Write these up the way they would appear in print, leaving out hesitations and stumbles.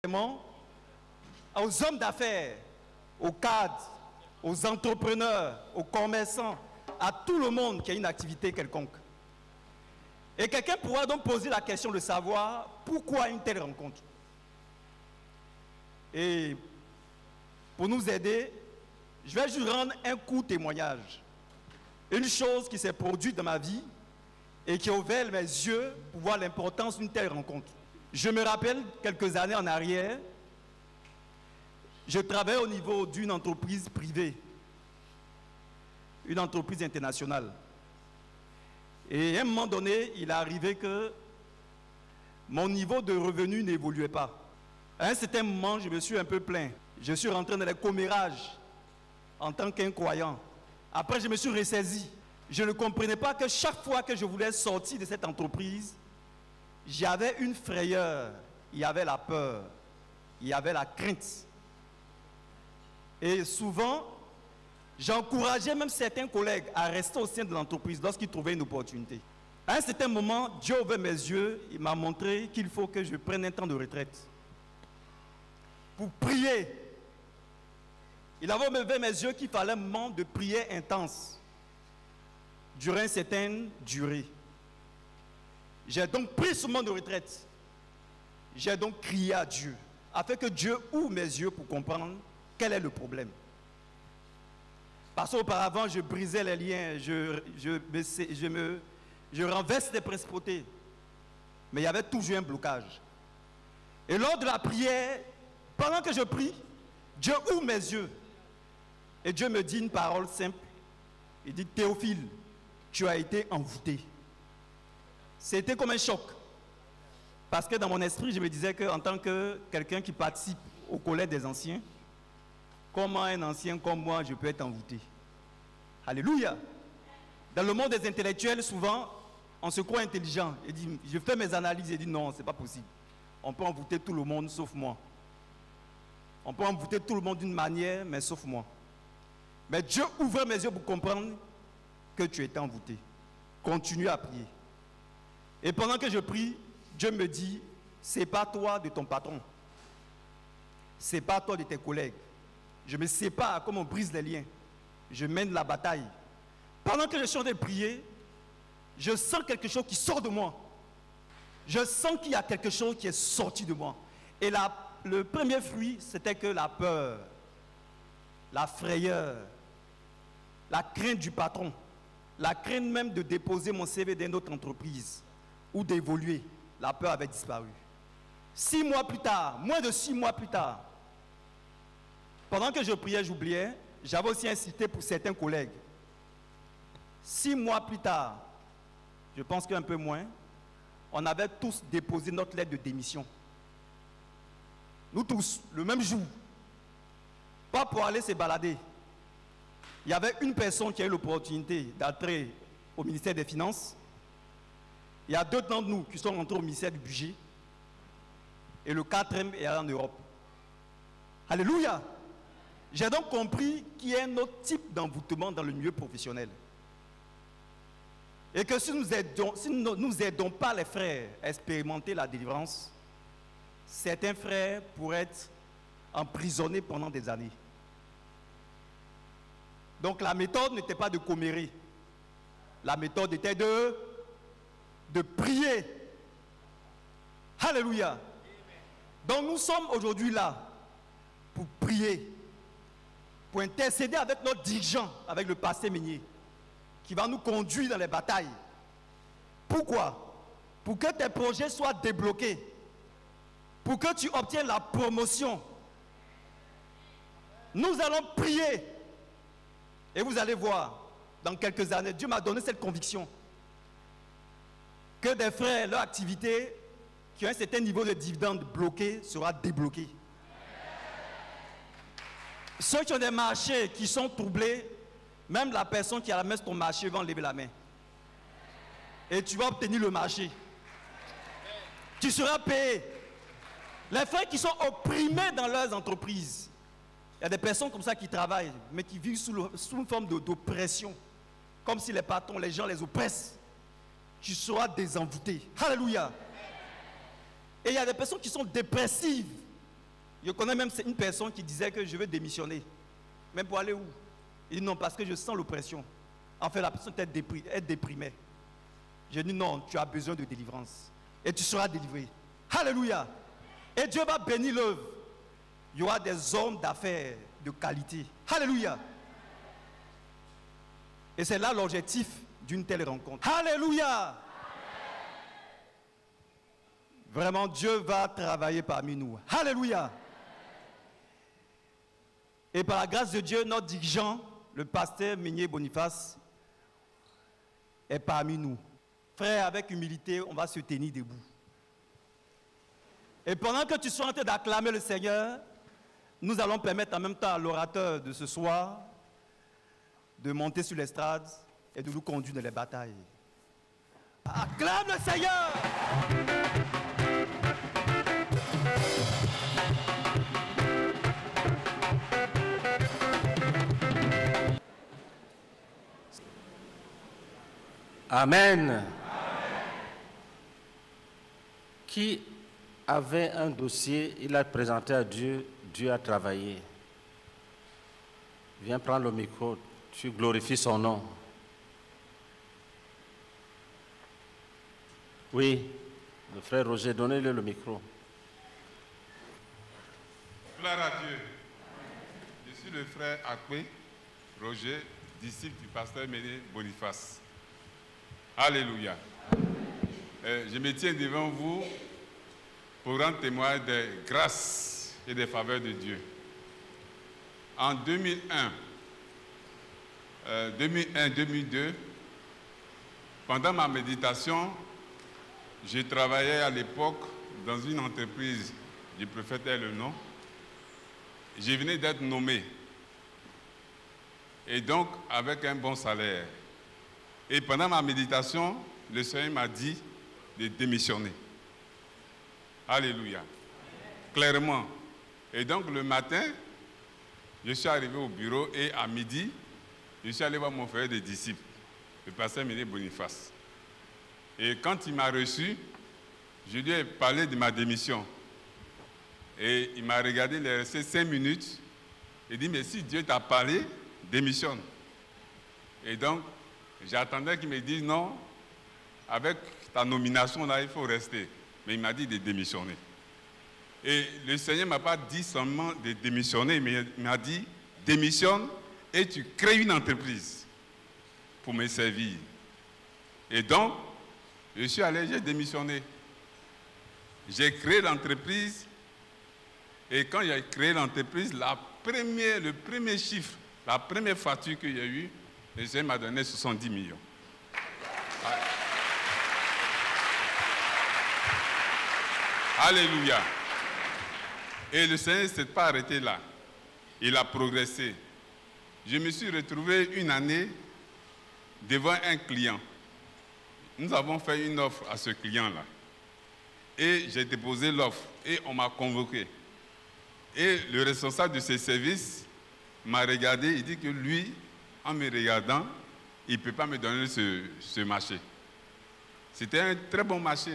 aux hommes d'affaires, aux cadres, aux entrepreneurs, aux commerçants, à tout le monde qui a une activité quelconque. Et quelqu'un pourra donc poser la question de savoir pourquoi une telle rencontre. Et pour nous aider, je vais juste rendre un court témoignage. Une chose qui s'est produite dans ma vie et qui a ouvert mes yeux pour voir l'importance d'une telle rencontre. Je me rappelle quelques années en arrière, je travaillais au niveau d'une entreprise privée, une entreprise internationale. Et à un moment donné, il est arrivé que mon niveau de revenu n'évoluait pas. À un certain moment, je me suis un peu plaint. Je suis rentré dans les commérages en tant qu'incoyant. Après, je me suis ressaisi. Je ne comprenais pas que chaque fois que je voulais sortir de cette entreprise, j'avais une frayeur, il y avait la peur, il y avait la crainte. Et souvent, j'encourageais même certains collègues à rester au sein de l'entreprise lorsqu'ils trouvaient une opportunité. À un certain moment, Dieu a ouvert mes yeux, il m'a montré qu'il faut que je prenne un temps de retraite pour prier. Il avait ouvert mes yeux qu'il fallait un moment de prière intense, durant une certaine durée. J'ai donc pris ce moment de retraite. J'ai donc crié à Dieu, afin que Dieu ouvre mes yeux pour comprendre quel est le problème. Parce qu'auparavant, je brisais les liens, je renverse les principautés. Mais il y avait toujours un blocage. Et lors de la prière, pendant que je prie, Dieu ouvre mes yeux. Et Dieu me dit une parole simple. Il dit, Théophile, tu as été envoûté. C'était comme un choc. Parce que dans mon esprit, je me disais qu'en tant que quelqu'un qui participe au collège des anciens, comment un ancien comme moi, je peux être envoûté? Alléluia! Dans le monde des intellectuels, souvent, on se croit intelligent. Et dit, je fais mes analyses et dis non, ce n'est pas possible. On peut envoûter tout le monde sauf moi. On peut envoûter tout le monde d'une manière, mais sauf moi. Mais Dieu ouvre mes yeux pour comprendre que tu étais envoûté. Continue à prier. Et pendant que je prie, Dieu me dit, sépare-toi de ton patron. Sépare-toi de tes collègues. Je me sépare comme on brise les liens. Je mène la bataille. Pendant que je suis en train de prier, je sens quelque chose qui sort de moi. Je sens qu'il y a quelque chose qui est sorti de moi. Et le premier fruit, c'était que la peur, la frayeur, la crainte du patron, la crainte même de déposer mon CV dans une autre entreprise ou d'évoluer, la peur avait disparu. 6 mois plus tard, moins de 6 mois plus tard, pendant que je priais, j'oubliais, j'avais aussi insisté pour certains collègues. 6 mois plus tard, je pense qu'un peu moins, on avait tous déposé notre lettre de démission. Nous tous, le même jour. Pas pour aller se balader. Il y avait une personne qui a eu l'opportunité d'entrer au ministère des Finances. Il y a 2 d'entre nous qui sont rentrés au ministère du Budget. Et le 4e est allé en Europe. Alléluia! J'ai donc compris qu'il y a un autre type d'envoûtement dans le milieu professionnel. Et que si nous n'aidons pas les frères à expérimenter la délivrance, certains frères pourraient être emprisonnés pendant des années. Donc la méthode n'était pas de commérer. La méthode était de prier. Alléluia. Donc nous sommes aujourd'hui là pour prier, pour intercéder avec notre dirigeant, avec le pasteur Meunier, qui va nous conduire dans les batailles. Pourquoi? Pour que tes projets soient débloqués, pour que tu obtiennes la promotion. Nous allons prier. Et vous allez voir, dans quelques années, Dieu m'a donné cette conviction que des frères, leur activité, qui ont un certain niveau de dividende bloqué, sera débloquée. Ceux qui ont des marchés qui sont troublés, même la personne qui a la main sur ton marché va enlever la main. Et tu vas obtenir le marché. Tu seras payé. Les frères qui sont opprimés dans leurs entreprises, il y a des personnes comme ça qui travaillent, mais qui vivent sous une forme d'oppression. Comme si les patrons, les gens les oppressent. Tu seras désenvoûté. Alléluia. Et il y a des personnes qui sont dépressives. Je connais même une personne qui disait que je veux démissionner. Même pour aller où? Il dit non, parce que je sens l'oppression. En fait, la personne est déprimée. J'ai dit non, tu as besoin de délivrance. Et tu seras délivré. Alléluia. Et Dieu va bénir l'œuvre. Il y aura des hommes d'affaires de qualité. Alléluia. Et c'est là l'objectif d'une telle rencontre. Alléluia. Vraiment, Dieu va travailler parmi nous. Alléluia. Et par la grâce de Dieu, notre dirigeant, le pasteur Meunier Boniface, est parmi nous. Frère, avec humilité, on va se tenir debout. Et pendant que tu sois en train d'acclamer le Seigneur, nous allons permettre en même temps à l'orateur de ce soir de monter sur l'estrade et de nous conduire dans les batailles. Acclame le Seigneur! Amen. Amen. Qui avait un dossier, il l'a présenté à Dieu, Dieu a travaillé. Viens prendre le micro, tu glorifies son nom. Oui, le frère Roger, donnez-le le micro. Gloire à Dieu. Je suis le frère Akwe Roger, disciple du pasteur Meunier Boniface. Alléluia. Je me tiens devant vous pour rendre témoignage des grâces et des faveurs de Dieu. En 2001-2002, pendant ma méditation, je travaillais à l'époque dans une entreprise, je préfère taire le nom. Je venais d'être nommé. Et donc, avec un bon salaire. Et pendant ma méditation, le Seigneur m'a dit de démissionner. Alléluia. Clairement. Et donc, le matin, je suis arrivé au bureau et à midi, je suis allé voir mon frère de disciples, le pasteur Meunier Boniface. Et quand il m'a reçu, je lui ai parlé de ma démission. Et il m'a regardé, il est resté 5 minutes. Il dit, mais si Dieu t'a parlé, démissionne. Et donc, j'attendais qu'il me dise non, avec ta nomination là, il faut rester. Mais il m'a dit de démissionner. Et le Seigneur ne m'a pas dit seulement de démissionner, mais il m'a dit démissionne et tu crées une entreprise pour me servir. Et donc, je suis allé, j'ai démissionné. J'ai créé l'entreprise et quand j'ai créé l'entreprise, le premier chiffre, la première facture que j'ai eue, le Seigneur m'a donné 70 millions. Alléluia. Et le Seigneur ne s'est pas arrêté là. Il a progressé. Je me suis retrouvé une année devant un client. Nous avons fait une offre à ce client-là. Et j'ai déposé l'offre et on m'a convoqué. Et le responsable de ce service m'a regardé, il dit que lui, en me regardant, il ne peut pas me donner ce marché. C'était un très bon marché.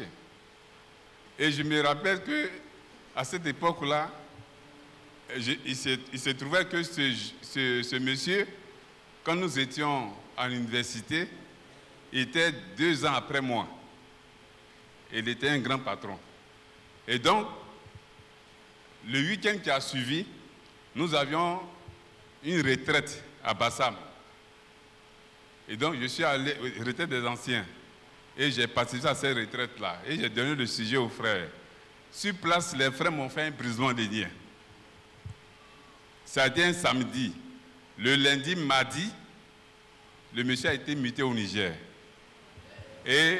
Et je me rappelle qu'à cette époque-là, il se trouvait que ce monsieur, quand nous étions à l'université, était 2 ans après moi. Il était un grand patron. Et donc, le week-end qui a suivi, nous avions une retraite à Bassam. Et donc, je suis allé aux retraites des anciens. Et j'ai participé à cette retraite-là. Et j'ai donné le sujet aux frères. Sur place, les frères m'ont fait un brisement de liens. Ça a été un samedi. Le lundi, mardi, le monsieur a été muté au Niger. Et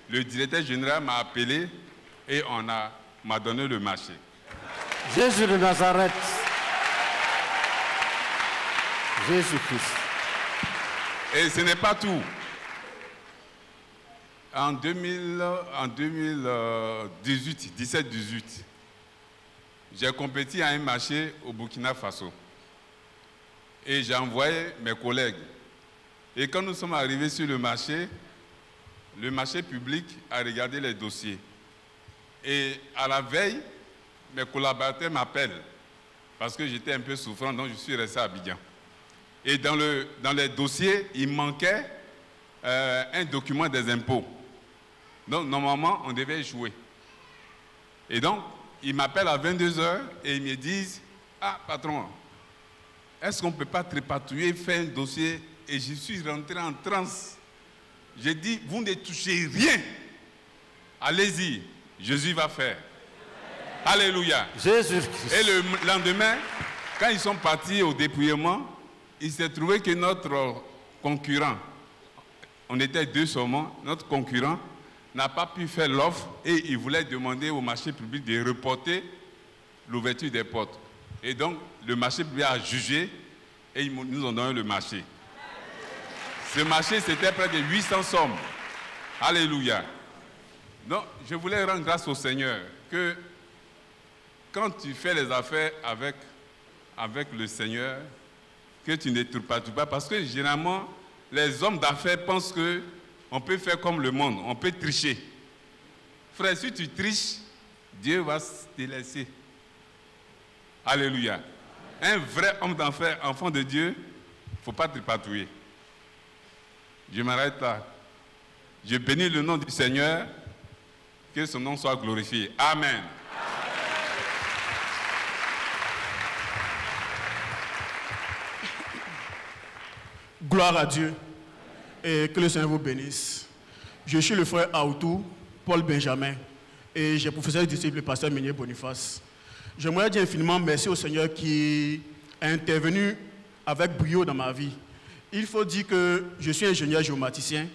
le directeur général m'a appelé et m'a donné le marché. Jésus de Nazareth. Jésus-Christ. Et ce n'est pas tout. En 2018, 17-18, j'ai compéti à un marché au Burkina Faso. Et j'ai envoyé mes collègues. Et quand nous sommes arrivés sur le marché public a regardé les dossiers. Et à la veille, mes collaborateurs m'appellent parce que j'étais un peu souffrant, donc je suis resté à Abidjan. Et dans les dossiers, il manquait un document des impôts. Donc, normalement, on devait échouer. Et donc, ils m'appellent à 22h et ils me disent, « Ah, patron, est-ce qu'on ne peut pas trépatouiller, faire un dossier ?» Et je suis rentré en transe. J'ai dit, « Vous ne touchez rien. Allez-y, Jésus va faire. » Alléluia. Jésus. Et le lendemain, quand ils sont partis au dépouillement, il s'est trouvé que notre concurrent, on était 2 seulement, notre concurrent n'a pas pu faire l'offre et il voulait demander au marché public de reporter l'ouverture des portes. Et donc, le marché public a jugé et ils nous ont donné le marché. Ce marché, c'était près de 800 sommes. Alléluia. Donc, je voulais rendre grâce au Seigneur que quand tu fais les affaires avec le Seigneur, que tu ne trépatouilles pas, parce que généralement, les hommes d'affaires pensent qu'on peut faire comme le monde, on peut tricher. Frère, si tu triches, Dieu va te laisser. Alléluia. Un vrai homme d'affaires, enfant de Dieu, il ne faut pas trépatouiller. Je m'arrête là. Je bénis le nom du Seigneur, que son nom soit glorifié. Amen. Gloire à Dieu et que le Seigneur vous bénisse. Je suis le frère Aoutou, Paul Benjamin, et j'ai professeur disciple, le pasteur Meunier Boniface. J'aimerais dire infiniment merci au Seigneur qui a intervenu avec brio dans ma vie. Il faut dire que je suis ingénieur géomaticien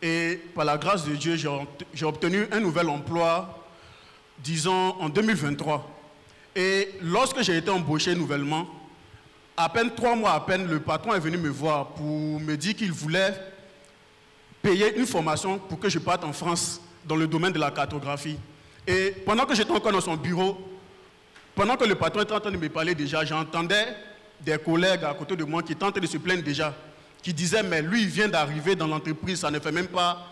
et par la grâce de Dieu, j'ai obtenu un nouvel emploi, disons, en 2023. Et lorsque j'ai été embauché nouvellement, à peine 3 mois à peine, le patron est venu me voir pour me dire qu'il voulait payer une formation pour que je parte en France dans le domaine de la cartographie. Et pendant que j'étais encore dans son bureau, pendant que le patron était en train de me parler déjà, j'entendais des collègues à côté de moi qui étaient en train de se plaindre déjà, qui disaient, mais lui, il vient d'arriver dans l'entreprise, ça ne fait même pas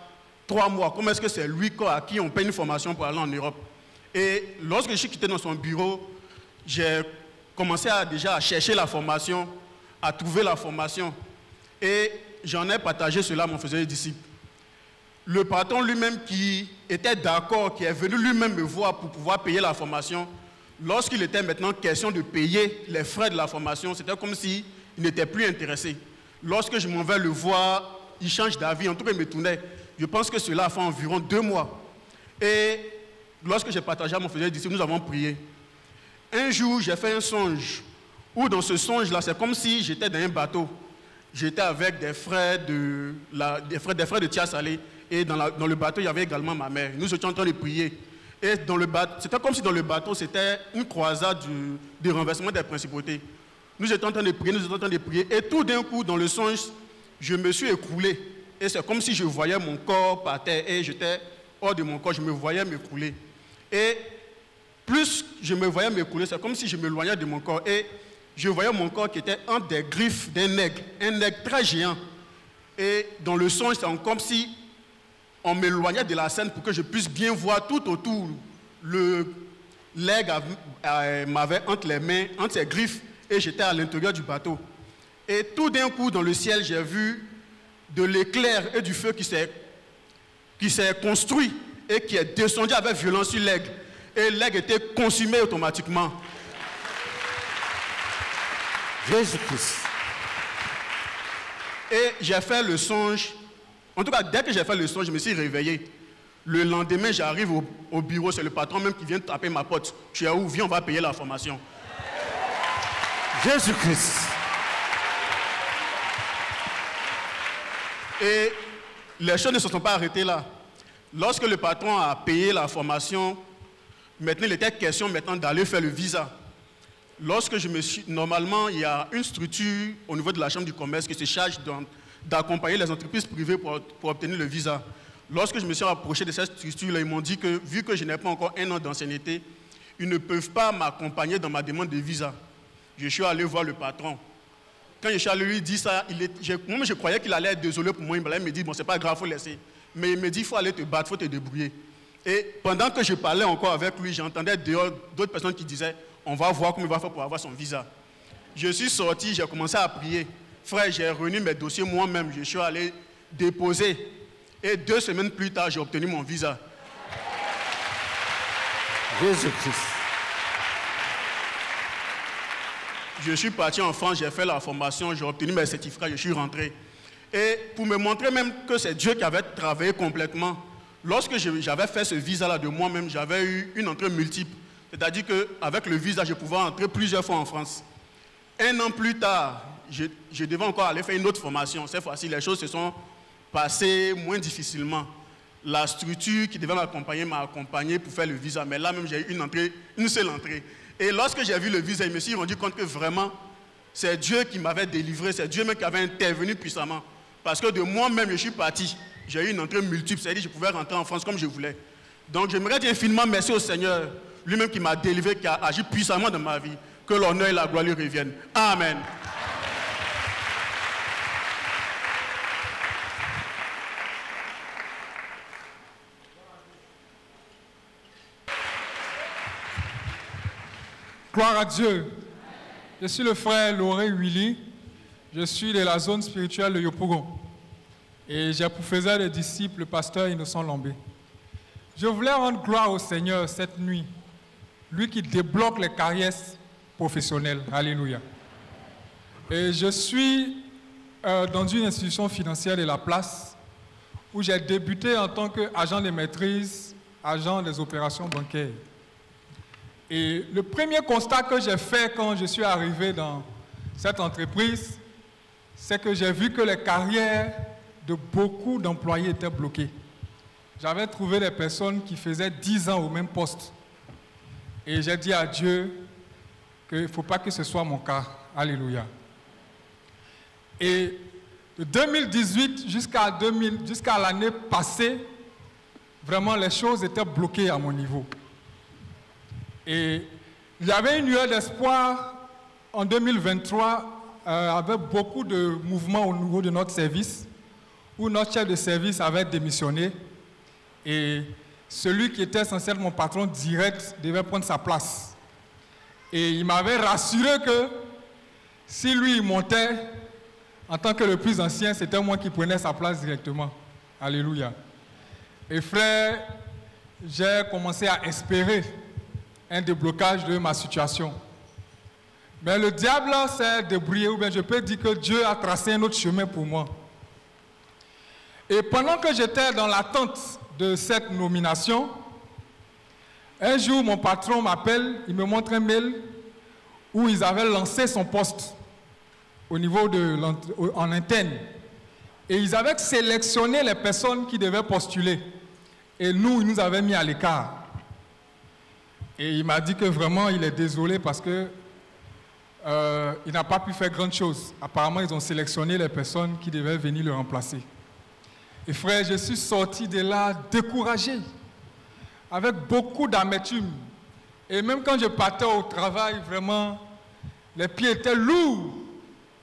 3 mois. Comment est-ce que c'est lui à qui on paye une formation pour aller en Europe? Et lorsque je suis quitté dans son bureau, j'ai commencé déjà à chercher la formation, à trouver la formation. Et j'en ai partagé cela à mon frère disciple. Le patron lui-même qui était d'accord, qui est venu lui-même me voir pour pouvoir payer la formation, lorsqu'il était maintenant question de payer les frais de la formation, c'était comme s'il n'était plus intéressé. Lorsque je m'en vais le voir, il change d'avis, en tout cas il me tournait. Je pense que cela a fait environ 2 mois. Et lorsque j'ai partagé à mon frère disciple, nous avons prié. Un jour, j'ai fait un songe, où dans ce songe-là, c'est comme si j'étais dans un bateau. J'étais avec des frères de Tia Salé, et dans le bateau, il y avait également ma mère. Nous étions en train de prier. Et c'était comme si dans le bateau, c'était une croisade du renversement des principautés. Nous étions en train de prier, et tout d'un coup, dans le songe, je me suis écroulé. Et c'est comme si je voyais mon corps par terre, et j'étais hors de mon corps, je me voyais m'écrouler. Et plus je me voyais m'écrouler, c'est comme si je m'éloignais de mon corps. Et je voyais mon corps qui était entre des griffes d'un aigle, un aigle très géant. Et dans le songe, c'est comme si on m'éloignait de la scène pour que je puisse bien voir tout autour. L'aigle m'avait entre les mains, entre ses griffes, et j'étais à l'intérieur du bateau. Et tout d'un coup, dans le ciel, j'ai vu de l'éclair et du feu qui s'est construit et qui est descendu avec violence sur l'aigle. Et l'aigle était consumé automatiquement. Jésus-Christ. Et j'ai fait le songe. En tout cas, dès que j'ai fait le songe, je me suis réveillé. Le lendemain, j'arrive au bureau, c'est le patron même qui vient taper ma porte. Tu es où? Viens, on va payer la formation. Jésus-Christ. Et les choses ne se sont pas arrêtées là. Lorsque le patron a payé la formation, maintenant, il était question d'aller faire le visa. Normalement, il y a une structure au niveau de la Chambre du commerce qui se charge d'accompagner les entreprises privées pour obtenir le visa. Lorsque je me suis approché de cette structure-là, ils m'ont dit que, vu que je n'ai pas encore 1 an d'ancienneté, ils ne peuvent pas m'accompagner dans ma demande de visa. Je suis allé voir le patron. Quand je suis allé lui dire ça, moi je croyais qu'il allait être désolé pour moi. Il me dit, bon, c'est pas grave, il faut laisser. Mais il me dit, il faut aller te battre, il faut te débrouiller. Et pendant que je parlais encore avec lui, j'entendais dehors d'autres personnes qui disaient, on va voir comment il va faire pour avoir son visa. Je suis sorti, j'ai commencé à prier. Frère, j'ai réuni mes dossiers moi-même, je suis allé déposer. Et 2 semaines plus tard, j'ai obtenu mon visa. Jésus-Christ. Je suis parti en France, j'ai fait la formation, j'ai obtenu mes certificats, je suis rentré. Et pour me montrer même que c'est Dieu qui avait travaillé complètement, lorsque j'avais fait ce visa-là de moi-même, j'avais eu une entrée multiple. C'est-à-dire qu'avec le visa, je pouvais entrer plusieurs fois en France. 1 an plus tard, je devais encore aller faire une autre formation. Cette fois-ci, les choses se sont passées moins difficilement. La structure qui devait m'accompagner m'a accompagné pour faire le visa. Mais là même, j'ai eu une seule entrée. Et lorsque j'ai vu le visa, je me suis rendu compte que vraiment, c'est Dieu qui m'avait délivré. C'est Dieu même qui avait intervenu puissamment. Parce que de moi-même, je suis parti. J'ai eu une entrée multiple. C'est-à-dire que je pouvais rentrer en France comme je voulais. Donc, j'aimerais dire infiniment merci au Seigneur, lui-même qui m'a délivré, qui a agi puissamment dans ma vie. Que l'honneur et la gloire lui reviennent. Amen. Gloire à Dieu. Je suis le frère Lauré Willy. Je suis de la zone spirituelle de Yopougon. Et j'ai pour faiseur des disciples le pasteur Innocent Lambé. Je voulais rendre gloire au Seigneur cette nuit. Lui qui débloque les carrières professionnelles. Alléluia. Et je suis dans une institution financière de la place où j'ai débuté en tant qu'agent de maîtrise, agent des opérations bancaires. Et le premier constat que j'ai fait quand je suis arrivé dans cette entreprise, c'est que j'ai vu que les carrières de beaucoup d'employés étaient bloquées. J'avais trouvé des personnes qui faisaient 10 ans au même poste. Et j'ai dit à Dieu qu'il ne faut pas que ce soit mon cas. Alléluia. Et de 2018 jusqu'à l'année passée, vraiment les choses étaient bloquées à mon niveau. Et il y avait une lueur d'espoir en 2023 avec beaucoup de mouvements au niveau de notre service, où notre chef de service avait démissionné et celui qui était censé être mon patron direct devait prendre sa place. Et il m'avait rassuré que si lui il montait, en tant que le plus ancien, c'était moi qui prenais sa place directement. Alléluia. Et frère, j'ai commencé à espérer un déblocage de ma situation. Mais le diable s'est débrouillé, ou bien je peux dire que Dieu a tracé un autre chemin pour moi. Et pendant que j'étais dans l'attente de cette nomination, un jour mon patron m'appelle, il me montre un mail où ils avaient lancé son poste au niveau en interne. Et ils avaient sélectionné les personnes qui devaient postuler. Et ils nous avaient mis à l'écart. Et il m'a dit que vraiment il est désolé parce que il n'a pas pu faire grand chose. Apparemment, ils ont sélectionné les personnes qui devaient venir le remplacer. Et frère, je suis sorti de là découragé, avec beaucoup d'amertume. Et même quand je partais au travail, vraiment, les pieds étaient lourds.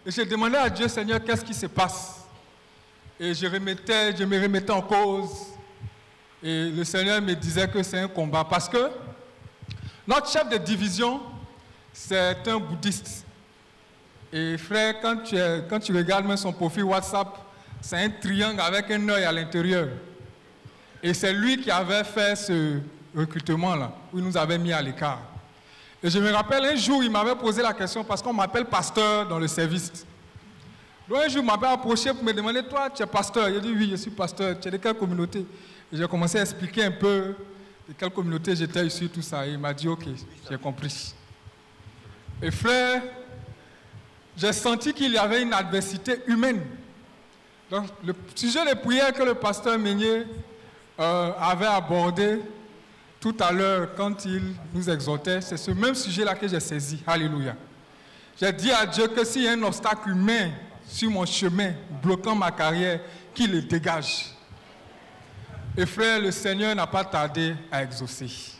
Et je demandais à Dieu, Seigneur, qu'est-ce qui se passe? Et je me remettais en cause. Et le Seigneur me disait que c'est un combat. Parce que notre chef de division, c'est un bouddhiste. Et frère, quand tu regardes même son profil WhatsApp, c'est un triangle avec un œil à l'intérieur. Et c'est lui qui avait fait ce recrutement-là, où il nous avait mis à l'écart. Et je me rappelle, un jour, il m'avait posé la question, parce qu'on m'appelle pasteur dans le service. Donc un jour, il m'avait approché pour me demander, toi, tu es pasteur? J'ai dit, oui, je suis pasteur. Tu es de quelle communauté? Et j'ai commencé à expliquer un peu de quelle communauté j'étais issu, tout ça. Et il m'a dit, ok, j'ai compris. Et frère, j'ai senti qu'il y avait une adversité humaine. Donc, le sujet de prière que le pasteur Meunier avait abordé tout à l'heure quand il nous exhortait, c'est ce même sujet-là que j'ai saisi. Alléluia. J'ai dit à Dieu que s'il y a un obstacle humain sur mon chemin, bloquant ma carrière, qu'il le dégage. Et frère, le Seigneur n'a pas tardé à exaucer.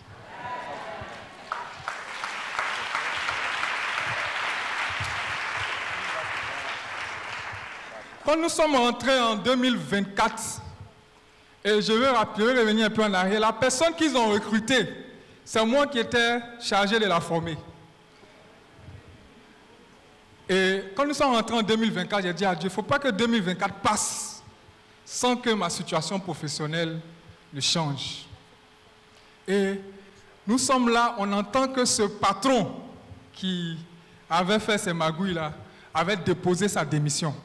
Quand nous sommes rentrés en 2024, et je vais revenir un peu en arrière, la personne qu'ils ont recrutée, c'est moi qui étais chargé de la former. quand nous sommes rentrés en 2024, j'ai dit à Dieu, il ne faut pas que 2024 passe sans que ma situation professionnelle ne change. Et nous sommes là, on entend que ce patron qui avait fait ces magouilles-là avait déposé sa démission.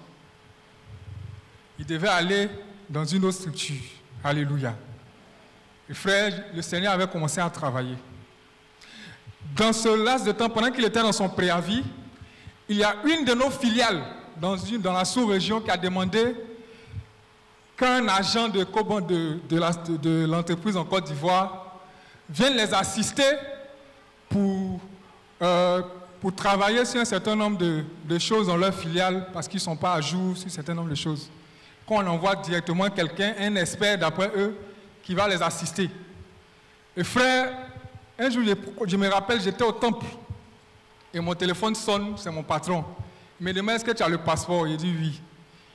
Il devait aller dans une autre structure. Alléluia. Et frère, le Seigneur avait commencé à travailler. Dans ce laps de temps, pendant qu'il était dans son préavis, il y a une de nos filiales dans la sous-région qui a demandé qu'un agent de l'entreprise en Côte d'Ivoire vienne les assister pour travailler sur un certain nombre de choses dans leur filiale parce qu'ils ne sont pas à jour sur un certain nombre de choses. Qu'on envoie directement quelqu'un, un expert d'après eux, qui va les assister. Et frère, un jour, je me rappelle, j'étais au temple et mon téléphone sonne, c'est mon patron. Il me demande, est-ce que tu as le passeport? Il dit oui.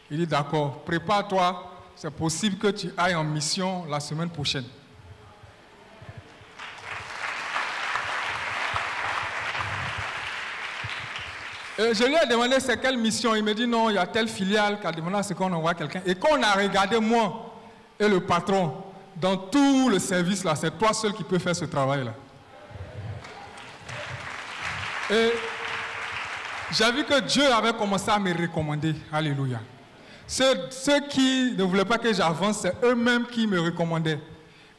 Il dit d'accord, prépare-toi, c'est possible que tu ailles en mission la semaine prochaine. Et je lui ai demandé c'est quelle mission. Il me dit non, il y a telle filiale qui a demandé à ce qu'on envoie quelqu'un. Et quand on a regardé moi et le patron, dans tout le service là, c'est toi seul qui peux faire ce travail là. Et j'ai vu que Dieu avait commencé à me recommander. Alléluia. Ceux qui ne voulaient pas que j'avance, c'est eux-mêmes qui me recommandaient.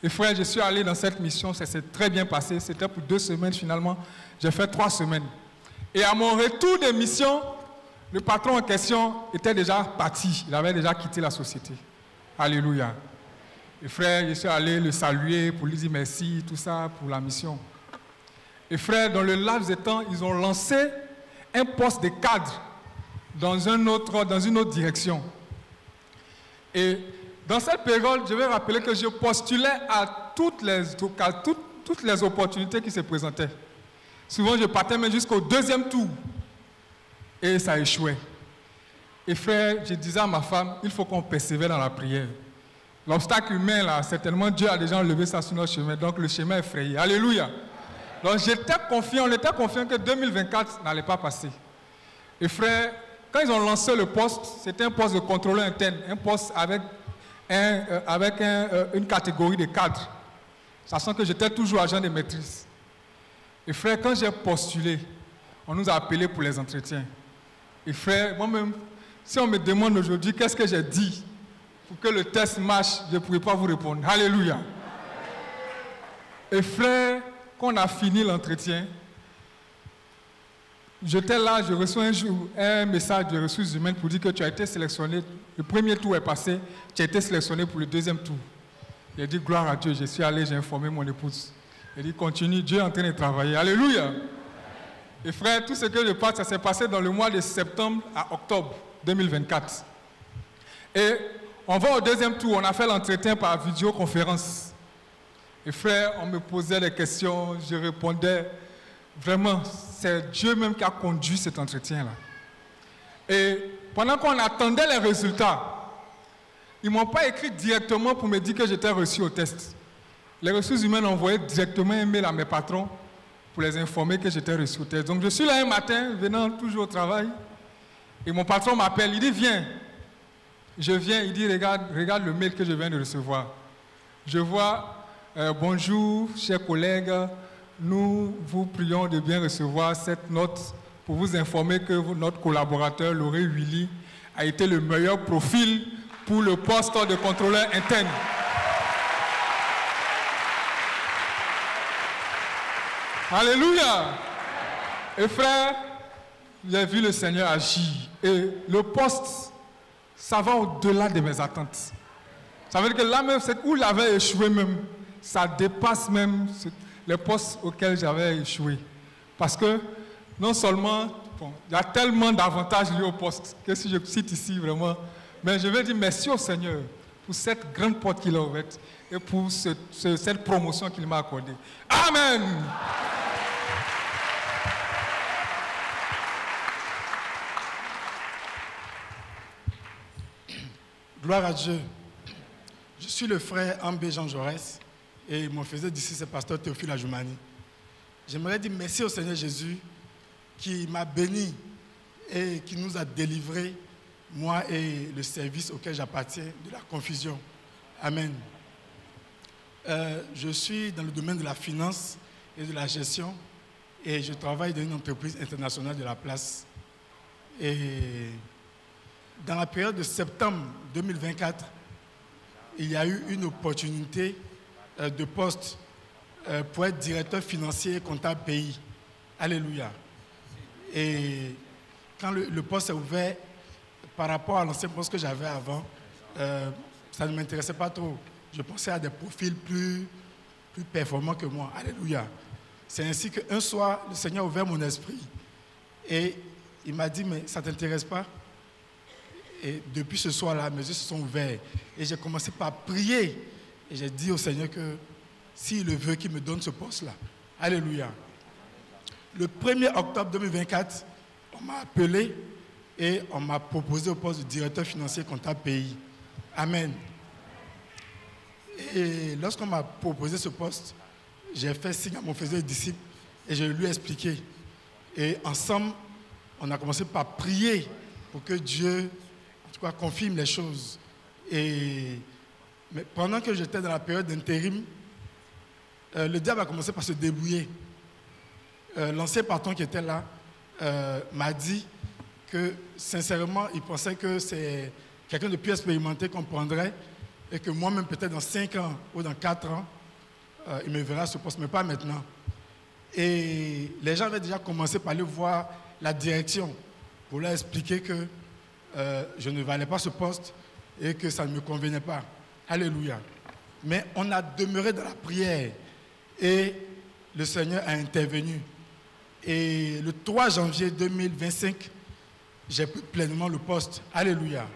Et frère, je suis allé dans cette mission, ça s'est très bien passé. C'était pour 2 semaines finalement. J'ai fait 3 semaines. Et à mon retour de mission, le patron en question était déjà parti. Il avait déjà quitté la société. Alléluia. Et frère, je suis allé le saluer pour lui dire merci, tout ça, pour la mission. Et frère, dans le laps de temps, ils ont lancé un poste de cadre dans une autre direction. Et dans cette période, je vais rappeler que je postulais à toutes les opportunités qui se présentaient. Souvent, je partais même jusqu'au 2e tour. Et ça échouait. Et frère, je disais à ma femme, il faut qu'on persévère dans la prière. L'obstacle humain, là, certainement, Dieu a déjà enlevé ça sur notre chemin. Donc, le chemin est frayé. Alléluia. Donc, on était confiant que 2024 n'allait pas passer. Et frère, quand ils ont lancé le poste, c'était un poste de contrôleur interne, un poste avec une catégorie de cadres. Sachant que j'étais toujours agent de maîtrise. Et frère, quand j'ai postulé, on nous a appelés pour les entretiens. Et frère, moi-même, si on me demande aujourd'hui qu'est-ce que j'ai dit pour que le test marche, je ne pourrais pas vous répondre. Alléluia. Et frère, quand on a fini l'entretien, j'étais là, je reçois un jour un message de ressources humaines pour dire que tu as été sélectionné. Le premier tour est passé, tu as été sélectionné pour le 2e tour. J'ai dit gloire à Dieu, je suis allé, j'ai informé mon épouse. Il dit, continue, Dieu est en train de travailler. Alléluia. Et frère, tout ce que je parle, ça s'est passé dans le mois de septembre à octobre 2024. Et on va au 2e tour, on a fait l'entretien par vidéoconférence. Et frère, on me posait des questions, je répondais. Vraiment, c'est Dieu même qui a conduit cet entretien-là. Et pendant qu'on attendait les résultats, ils ne m'ont pas écrit directement pour me dire que j'étais reçu au test. Les ressources humaines ont envoyé directement un mail à mes patrons pour les informer que j'étais reçu au test. Donc je suis là un matin, venant toujours au travail, et mon patron m'appelle, il dit viens. Je viens, il dit regarde le mail que je viens de recevoir. Je vois, bonjour chers collègues, nous vous prions de bien recevoir cette note pour vous informer que notre collaborateur, Lauré Willy, a été le meilleur profil pour le poste de contrôleur interne. Alléluia. Et frère, j'ai vu le Seigneur agir. Et le poste, ça va au-delà de mes attentes. Ça veut dire que là même, c'est où j'avais échoué même, ça dépasse même les postes auxquels j'avais échoué. Parce que non seulement, il y a tellement d'avantages liés au poste, que si je cite ici vraiment, mais je vais dire merci au Seigneur pour cette grande porte qu'il a ouverte et pour cette promotion qu'il m'a accordée. Amen. Gloire à Dieu. Je suis le frère Ambé Jean Jaurès et mon fils d'ici, c'est pasteur Théophile Ajoumani. J'aimerais dire merci au Seigneur Jésus qui m'a béni et qui nous a délivrés, moi et le service auquel j'appartiens, de la confusion. Amen. Je suis dans le domaine de la finance et de la gestion et je travaille dans une entreprise internationale de la place. Et dans la période de septembre 2024, il y a eu une opportunité de poste pour être directeur financier et comptable pays. Alléluia. Et quand le poste est ouvert, par rapport à l'ancien poste que j'avais avant, ça ne m'intéressait pas trop. Je pensais à des profils plus performants que moi. Alléluia. C'est ainsi qu'un soir, le Seigneur a ouvert mon esprit et il m'a dit, mais ça ne t'intéresse pas? Et depuis ce soir-là, mes yeux se sont ouverts et j'ai commencé par prier. Et j'ai dit au Seigneur que s'il le veut, qu'il me donne ce poste-là. Alléluia. Le 1er octobre 2024, on m'a appelé et on m'a proposé au poste de directeur financier comptable pays. Amen. Et lorsqu'on m'a proposé ce poste, j'ai fait signe à mon frère et disciple et je lui ai expliqué. Et ensemble, on a commencé par prier pour que Dieu, en tout cas, confirme les choses. Mais pendant que j'étais dans la période d'intérim, le diable a commencé par se débrouiller. L'ancien patron qui était là m'a dit que, sincèrement, il pensait que c'est quelqu'un de plus expérimenté qu'on prendrait et que moi-même, peut-être dans 5 ans ou dans 4 ans, il me verra à ce poste, mais pas maintenant. Et les gens avaient déjà commencé par aller voir la direction pour leur expliquer que je ne valais pas ce poste et que ça ne me convenait pas. Alléluia. Mais on a demeuré dans la prière et le Seigneur a intervenu. Et le 3 janvier 2025, j'ai pris pleinement le poste. Alléluia.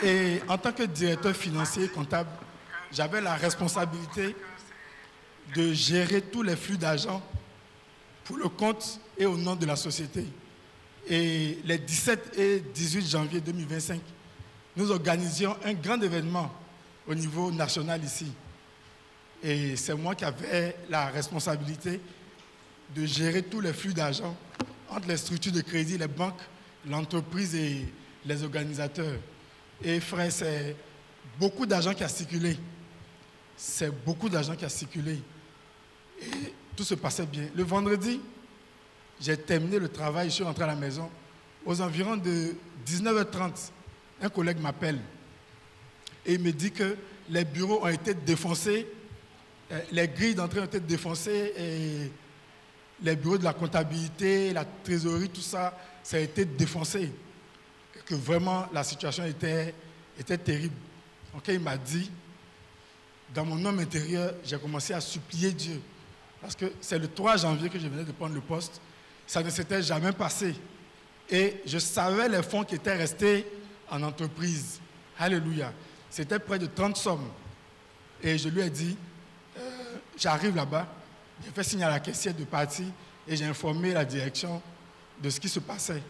Et en tant que directeur financier et comptable, j'avais la responsabilité de gérer tous les flux d'argent pour le compte et au nom de la société. Et les 17 et 18 janvier 2025, nous organisions un grand événement au niveau national ici. Et c'est moi qui avais la responsabilité de gérer tous les flux d'argent entre les structures de crédit, les banques, l'entreprise et les organisateurs. Et frère, c'est beaucoup d'argent qui a circulé. C'est beaucoup d'argent qui a circulé. Et tout se passait bien. Le vendredi, j'ai terminé le travail, je suis rentré à la maison. Aux environs de 19h30, un collègue m'appelle et il me dit que les bureaux ont été défoncés, les grilles d'entrée ont été défoncées et les bureaux de la comptabilité, la trésorerie, tout ça, ça a été défoncé. Et que vraiment la situation était terrible. Donc il m'a dit, dans mon homme intérieur, j'ai commencé à supplier Dieu. Parce que c'est le 3 janvier que je venais de prendre le poste. Ça ne s'était jamais passé. Et je savais les fonds qui étaient restés en entreprise. Alléluia. C'était près de 30 sommes. Et je lui ai dit, j'arrive là-bas. J'ai fait signe à la caissière de partir et j'ai informé la direction de ce qui se passait.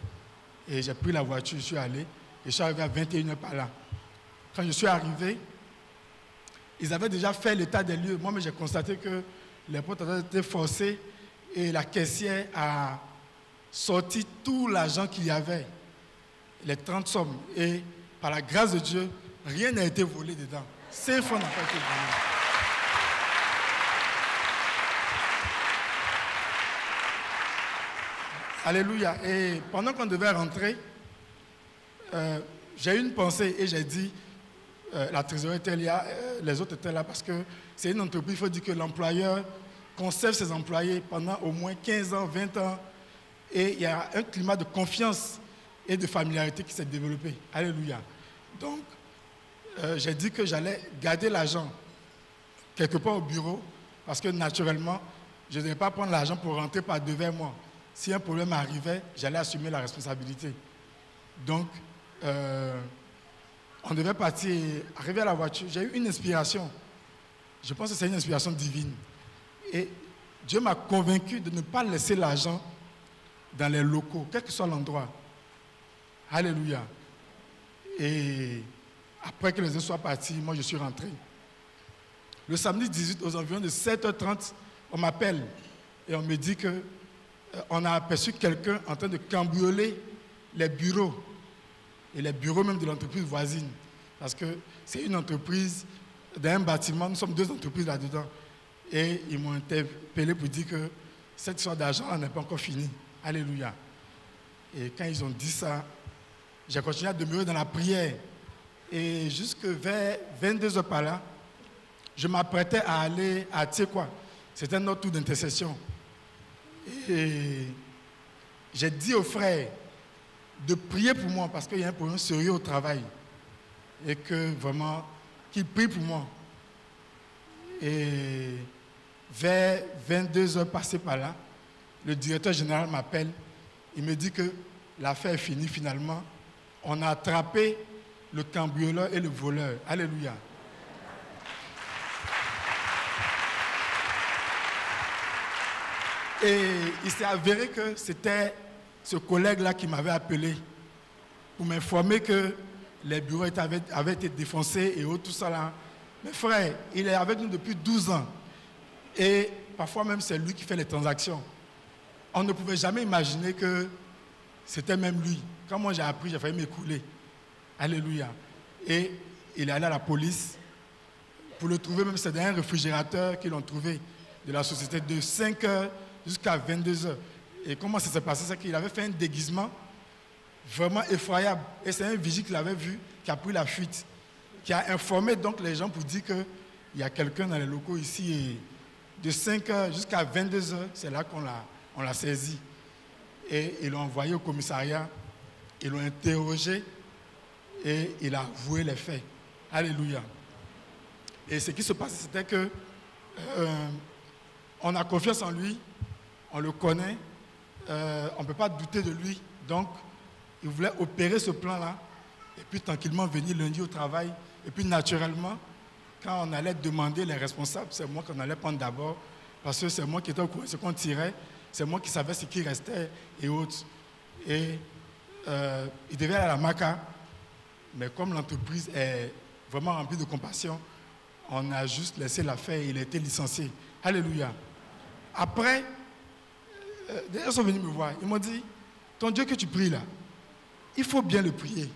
Et j'ai pris la voiture, je suis allé. Et je suis arrivé à 21h par là. Quand je suis arrivé, ils avaient déjà fait l'état des lieux. Moi, j'ai constaté que les portes avaient été forcées et la caissière a sorti tout l'argent qu'il y avait, les 30 sommes. Et par la grâce de Dieu, rien n'a été volé dedans. 5 francs n'ont pas été volés. Alléluia. Et pendant qu'on devait rentrer, j'ai eu une pensée et j'ai dit, la trésorerie était là, les autres étaient là parce que c'est une entreprise, il faut dire que l'employeur conserve ses employés pendant au moins 15 ans, 20 ans. Et il y a un climat de confiance et de familiarité qui s'est développé. Alléluia. Donc, j'ai dit que j'allais garder l'argent quelque part au bureau parce que naturellement, je ne devais pas prendre l'argent pour rentrer par devers moi. Si un problème arrivait, j'allais assumer la responsabilité. Donc, on devait partir, arriver à la voiture. J'ai eu une inspiration. Je pense que c'est une inspiration divine. Et Dieu m'a convaincu de ne pas laisser l'argent dans les locaux, quel que soit l'endroit. Alléluia. Et après que les autres soient partis, moi je suis rentré. Le samedi 18, aux environs de 7h30, on m'appelle et on me dit qu'on a aperçu quelqu'un en train de cambrioler les bureaux, et les bureaux même de l'entreprise voisine. Parce que c'est une entreprise d'un bâtiment, nous sommes 2 entreprises là-dedans. Et ils m'ont interpellé pour dire que cette histoire d'argent n'est pas encore finie. Alléluia. Et quand ils ont dit ça, j'ai continué à demeurer dans la prière. Et jusque vers 22h par là, je m'apprêtais à aller à Tsekwa. C'était un autre tour d'intercession. Et j'ai dit aux frères de prier pour moi parce qu'il y a un problème sérieux au travail. Et que vraiment, qu'ils prient pour moi. Et vers 22h passées par là, le directeur général m'appelle. Il me dit que l'affaire est finie finalement. On a attrapé le cambrioleur et le voleur. Alléluia. Et il s'est avéré que c'était ce collègue-là qui m'avait appelé pour m'informer que les bureaux avaient été défoncés et tout ça là. Mais frère, il est avec nous depuis 12 ans. Et parfois même c'est lui qui fait les transactions. On ne pouvait jamais imaginer que c'était même lui. Quand moi j'ai appris, j'ai failli m'écouler. Alléluia. Et il est allé à la police pour le trouver, même c'est dans un réfrigérateur qu'ils l'ont trouvé de la société de 5h jusqu'à 22h. Et comment ça s'est passé? C'est qu'il avait fait un déguisement vraiment effroyable. Et c'est un vigile qui l'avait vu, qui a pris la fuite, qui a informé donc les gens pour dire qu'il y a quelqu'un dans les locaux ici. Et de 5h jusqu'à 22h, c'est là qu'on l'a saisi. Et ils l'ont envoyé au commissariat, ils l'ont interrogé et il a avoué les faits. Alléluia. Et ce qui se passait, c'était que on a confiance en lui, on le connaît, on ne peut pas douter de lui. Donc, il voulait opérer ce plan-là et puis tranquillement venir lundi au travail. Et puis naturellement, quand on allait demander les responsables, c'est moi qu'on allait prendre d'abord parce que c'est moi qui étais au courant de ce qu'on tirait, c'est moi qui savais ce qui restait et autres. Et il devait aller à la MACA, mais comme l'entreprise est vraiment remplie de compassion, on a juste laissé l'affaire et il a été licencié. Alléluia. Après, ils sont venus me voir. Ils m'ont dit, ton Dieu que tu pries là, il faut bien le prier.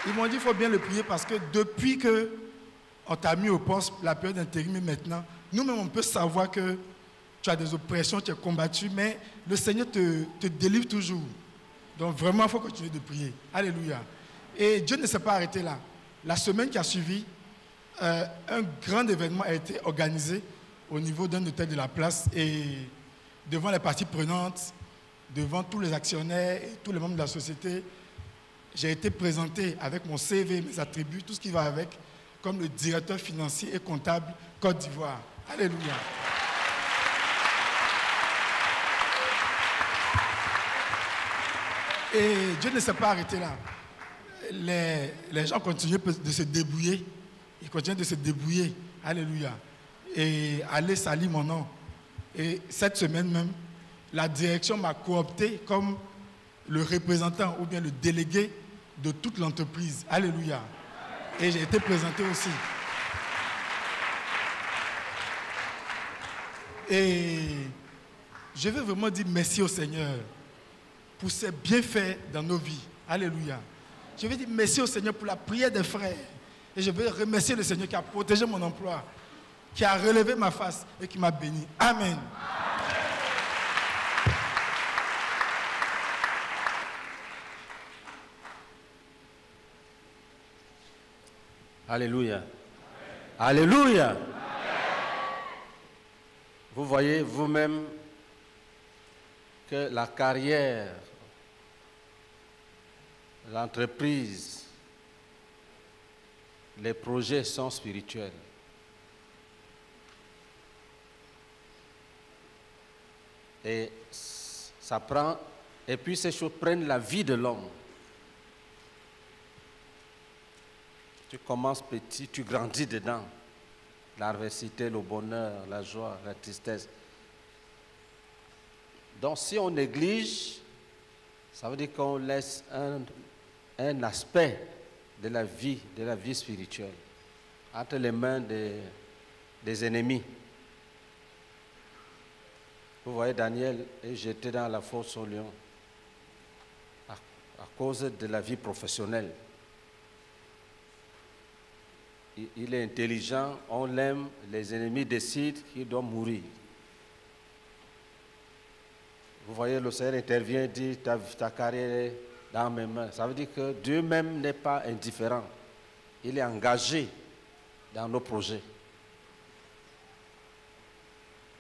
Ils m'ont dit, il faut bien le prier parce que depuis qu'on t'a mis au poste, la période d'intérim maintenant, nous-mêmes on peut savoir que tu as des oppressions, tu es combattu, mais le Seigneur te délivre toujours. Donc vraiment, il faut continuer de prier. Alléluia. Et Dieu ne s'est pas arrêté là. La semaine qui a suivi, un grand événement a été organisé au niveau d'un hôtel de la place et devant les parties prenantes, devant tous les actionnaires et tous les membres de la société, j'ai été présenté avec mon CV, mes attributs, tout ce qui va avec, comme le directeur financier et comptable Côte d'Ivoire. Alléluia. Et Dieu ne s'est pas arrêté là. Les gens continuent de se débrouiller. Ils continuent de se débrouiller. Alléluia. Et aller salir mon nom. Et cette semaine même, la direction m'a coopté comme le représentant ou bien le délégué de toute l'entreprise. Alléluia. Et j'ai été présenté aussi. Et je veux vraiment dire merci au Seigneur pour ses bienfaits dans nos vies. Alléluia. Je veux dire merci au Seigneur pour la prière des frères. Et je veux remercier le Seigneur qui a protégé mon emploi, qui a relevé ma face et qui m'a béni. Amen. Alléluia. Alléluia. Vous voyez vous-même que la carrière, l'entreprise, les projets sont spirituels. Et ça prend, et puis ces choses prennent la vie de l'homme. Tu commences petit, tu grandis dedans. L'adversité, le bonheur, la joie, la tristesse. Donc si on néglige, Ça veut dire qu'on laisse un aspect de la vie spirituelle entre les mains des ennemis. Vous voyez, Daniel est jeté dans la fosse au lion à cause de la vie professionnelle. Il est intelligent, on l'aime, les ennemis décident qu'il doit mourir. Vous voyez, le Seigneur intervient et dit, ta carrière est dans mes mains. Ça veut dire que Dieu même n'est pas indifférent. Il est engagé dans nos projets.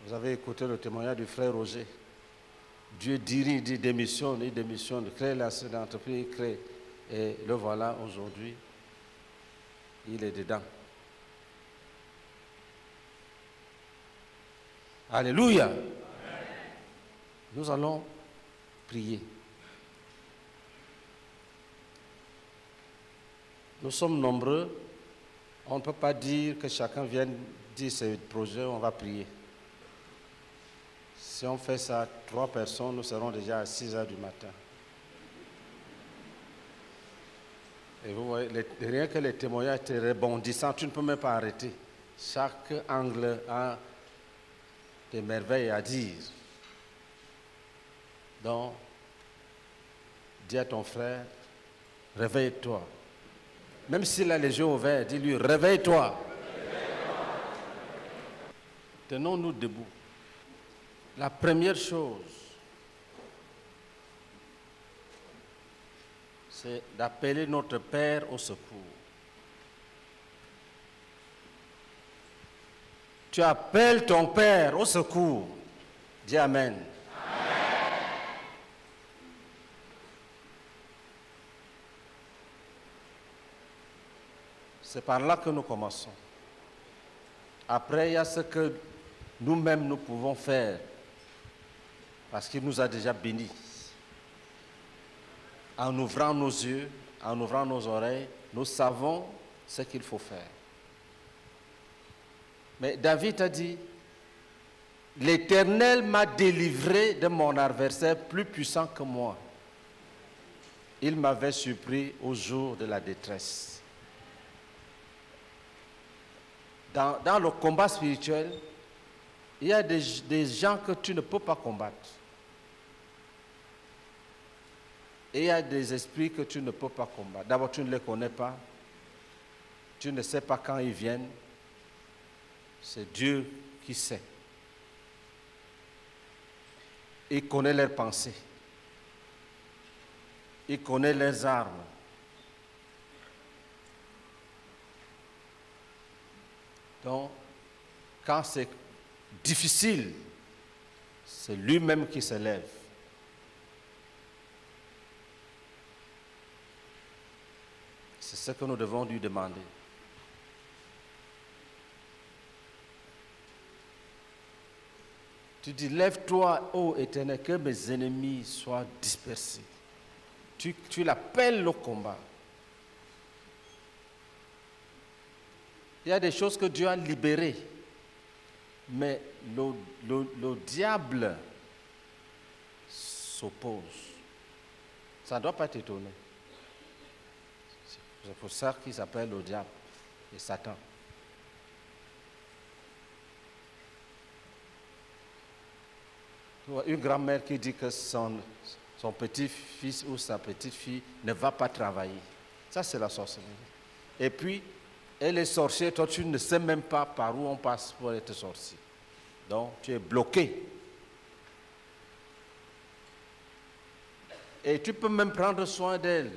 Vous avez écouté le témoignage du frère Roger. Dieu dirige, il dit démissionne, crée la société d'entreprise, il crée. Et le voilà aujourd'hui, il est dedans. Alléluia. Amen. Nous allons prier. Nous sommes nombreux. On ne peut pas dire que chacun vienne dire ses projets, on va prier. Si on fait ça, 3 personnes, nous serons déjà à 6 heures du matin. Et vous voyez, rien que les témoignages étaient rebondissants, tu ne peux même pas arrêter. Chaque angle a des merveilles à dire. Donc, dis à ton frère, réveille-toi. Même s'il a les yeux ouverts, dis-lui, réveille-toi. Tenons-nous debout. La première chose, c'est d'appeler notre Père au secours. Tu appelles ton Père au secours. Dis Amen. Amen. C'est par là que nous commençons. Après, il y a ce que nous-mêmes nous pouvons faire. Parce qu'il nous a déjà bénis. En ouvrant nos yeux, en ouvrant nos oreilles, nous savons ce qu'il faut faire. Mais David a dit, l'Éternel m'a délivré de mon adversaire plus puissant que moi. Il m'avait surpris au jour de la détresse. Dans le combat spirituel, il y a des gens que tu ne peux pas combattre. Et il y a des esprits que tu ne peux pas combattre. D'abord, tu ne les connais pas. Tu ne sais pas quand ils viennent. C'est Dieu qui sait. Il connaît leurs pensées. Il connaît leurs armes. Donc, quand c'est difficile, c'est lui-même qui se lève. C'est ce que nous devons lui demander. Tu dis, lève-toi, ô Éternel, que mes ennemis soient dispersés. Tu l'appelles au combat. Il y a des choses que Dieu a libérées. Mais le diable s'oppose. Ça ne doit pas t'étonner. C'est pour ça qu'il s'appelle le diable et Satan. Une grand-mère qui dit que son petit-fils ou sa petite-fille ne va pas travailler. Ça, c'est la sorcellerie. Et puis, elle est sorcière, toi, tu ne sais même pas par où on passe pour être sorcier. Donc, tu es bloqué. Et tu peux même prendre soin d'elle.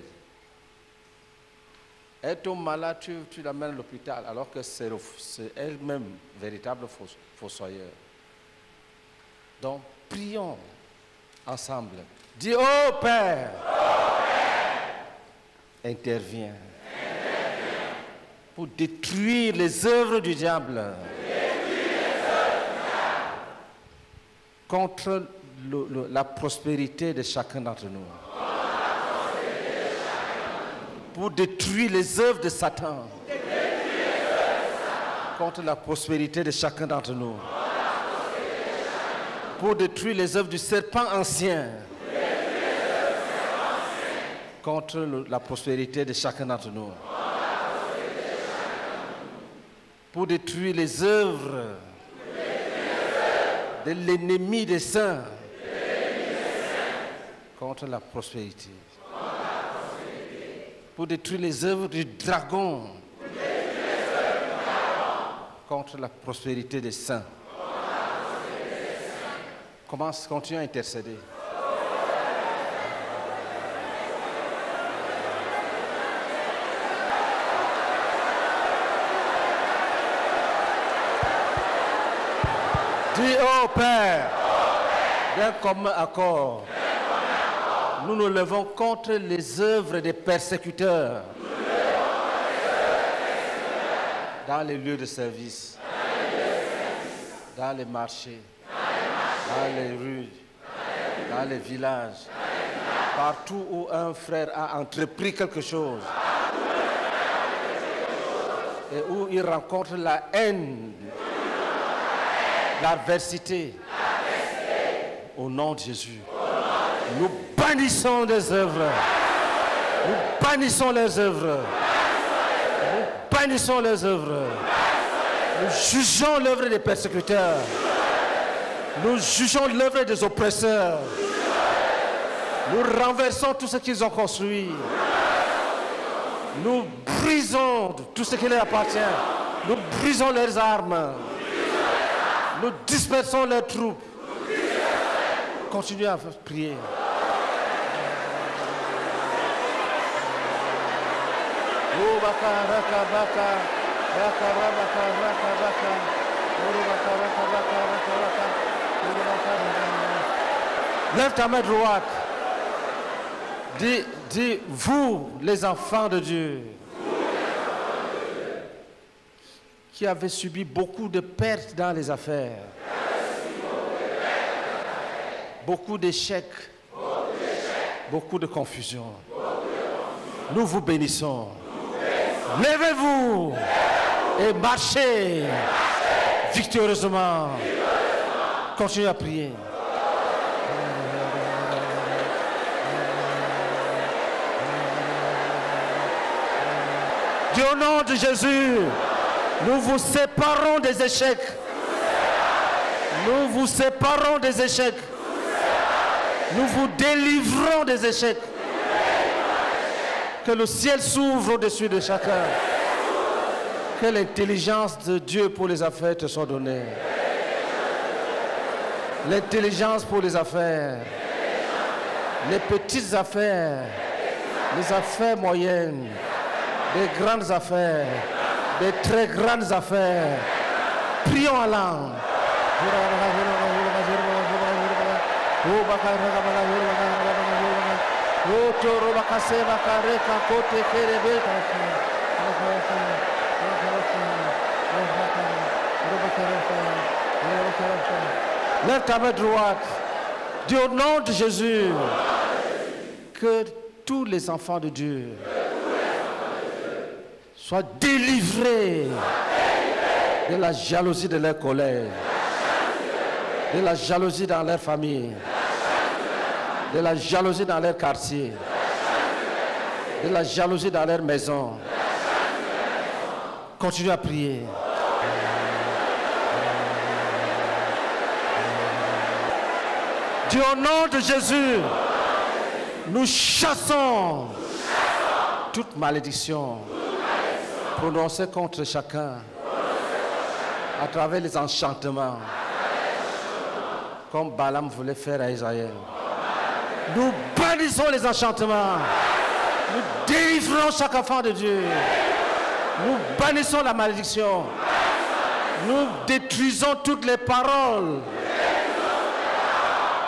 Elle tombe malade, tu l'amènes à l'hôpital, alors que c'est elle-même véritable fossoyeur. Donc, prions ensemble. Dis, oh Père, interviens pour détruire les œuvres du diable contre la prospérité de chacun d'entre nous. Pour détruire les œuvres de Satan contre la prospérité de chacun d'entre nous. Pour détruire les œuvres du serpent ancien contre la prospérité de chacun d'entre nous. Pour détruire les œuvres de l'ennemi des saints contre la prospérité. Pour détruire les œuvres du dragon contre la prospérité des saints. Continue à intercéder. Dis, oh Père, d'un commun accord, nous nous levons contre les œuvres des persécuteurs dans les lieux de service, dans les marchés, dans les rues, dans les villages, partout où un frère a entrepris quelque chose et où il rencontre la haine, l'adversité, au nom de Jésus. Nous bannissons les œuvres. Nous bannissons les œuvres. Nous bannissons les œuvres. Nous jugeons l'œuvre des persécuteurs. Nous jugeons l'œuvre des oppresseurs. Nous renversons tout ce qu'ils ont construit. Nous brisons tout ce qui leur appartient. Nous brisons leurs armes. Nous dispersons leurs troupes. Continuez à prier. Lève ta main droite. Dis, vous, les enfants de Dieu, qui avez subi beaucoup de pertes dans les affaires, beaucoup d'échecs, beaucoup de confusion. Nous vous bénissons. Levez-vous et marchez victorieusement. Continuez à prier. Au nom de Jésus, nous vous séparons des échecs. Nous vous séparons des échecs. Nous vous délivrons des échecs. Que le ciel s'ouvre au-dessus de chacun. Que l'intelligence de Dieu pour les affaires te soit donnée. L'intelligence pour les affaires. Les petites affaires. Les affaires moyennes. Des grandes affaires. Des très grandes affaires. Prions en langue. Lève ta main droite. Dis au nom de Jésus que tous les enfants de Dieu soient délivrés de la jalousie de leur colère, de la jalousie dans leur famille, de la jalousie dans leur quartier, de la jalousie dans leur maison. Continuez à prier. Dis au nom de Jésus, nous chassons toute malédiction prononcée contre chacun à travers les enchantements, comme Balaam voulait faire à Israël. Nous bannissons les enchantements. Nous délivrons chaque enfant de Dieu. Nous bannissons la malédiction. Nous détruisons toutes les paroles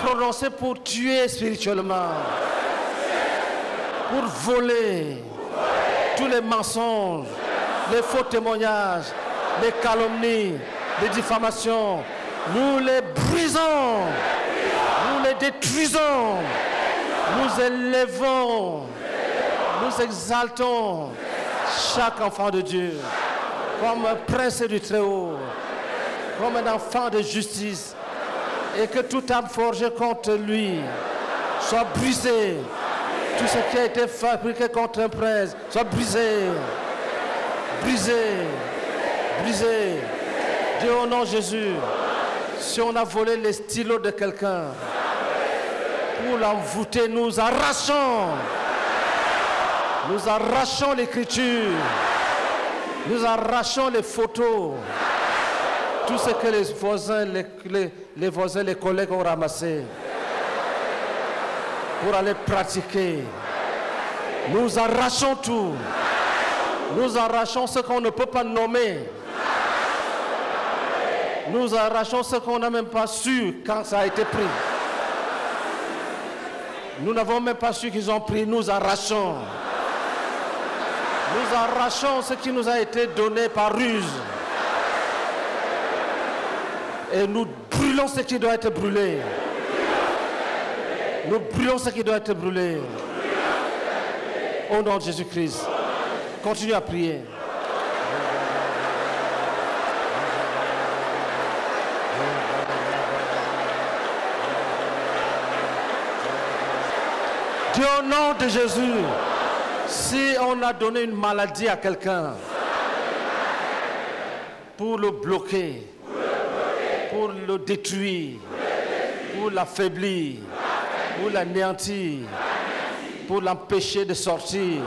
prononcées pour tuer spirituellement, pour voler, tous les mensonges, les faux témoignages, les calomnies, les diffamations. Nous les brisons, nous les détruisons, nous élevons, nous exaltons chaque enfant de Dieu comme un prince du Très-Haut, comme un enfant de justice, et que toute âme forgée contre lui soit brisée Tout ce qui a été fabriqué contre un prince soit brisé. Brisé. Brisé. Dieu, au nom de Jésus, si on a volé les stylos de quelqu'un pour l'envoûter, nous arrachons. Nous arrachons l'écriture. Nous arrachons les photos. Tout ce que les voisins, les collègues ont ramassé pour aller pratiquer. Nous arrachons tout. Nous arrachons ce qu'on ne peut pas nommer. Nous arrachons ce qu'on n'a même pas su quand ça a été pris. Nous n'avons même pas su qu'ils ont pris. Nous arrachons. Nous arrachons ce qui nous a été donné par ruse. Et nous brûlons ce qui doit être brûlé. Nous brûlons ce qui doit être brûlé. Au nom de Jésus-Christ. Continuez à prier. Dieu, au nom de Jésus, si on a donné une maladie à quelqu'un pour le bloquer, pour le détruire, pour l'affaiblir, pour l'anéantir, pour l'empêcher de sortir,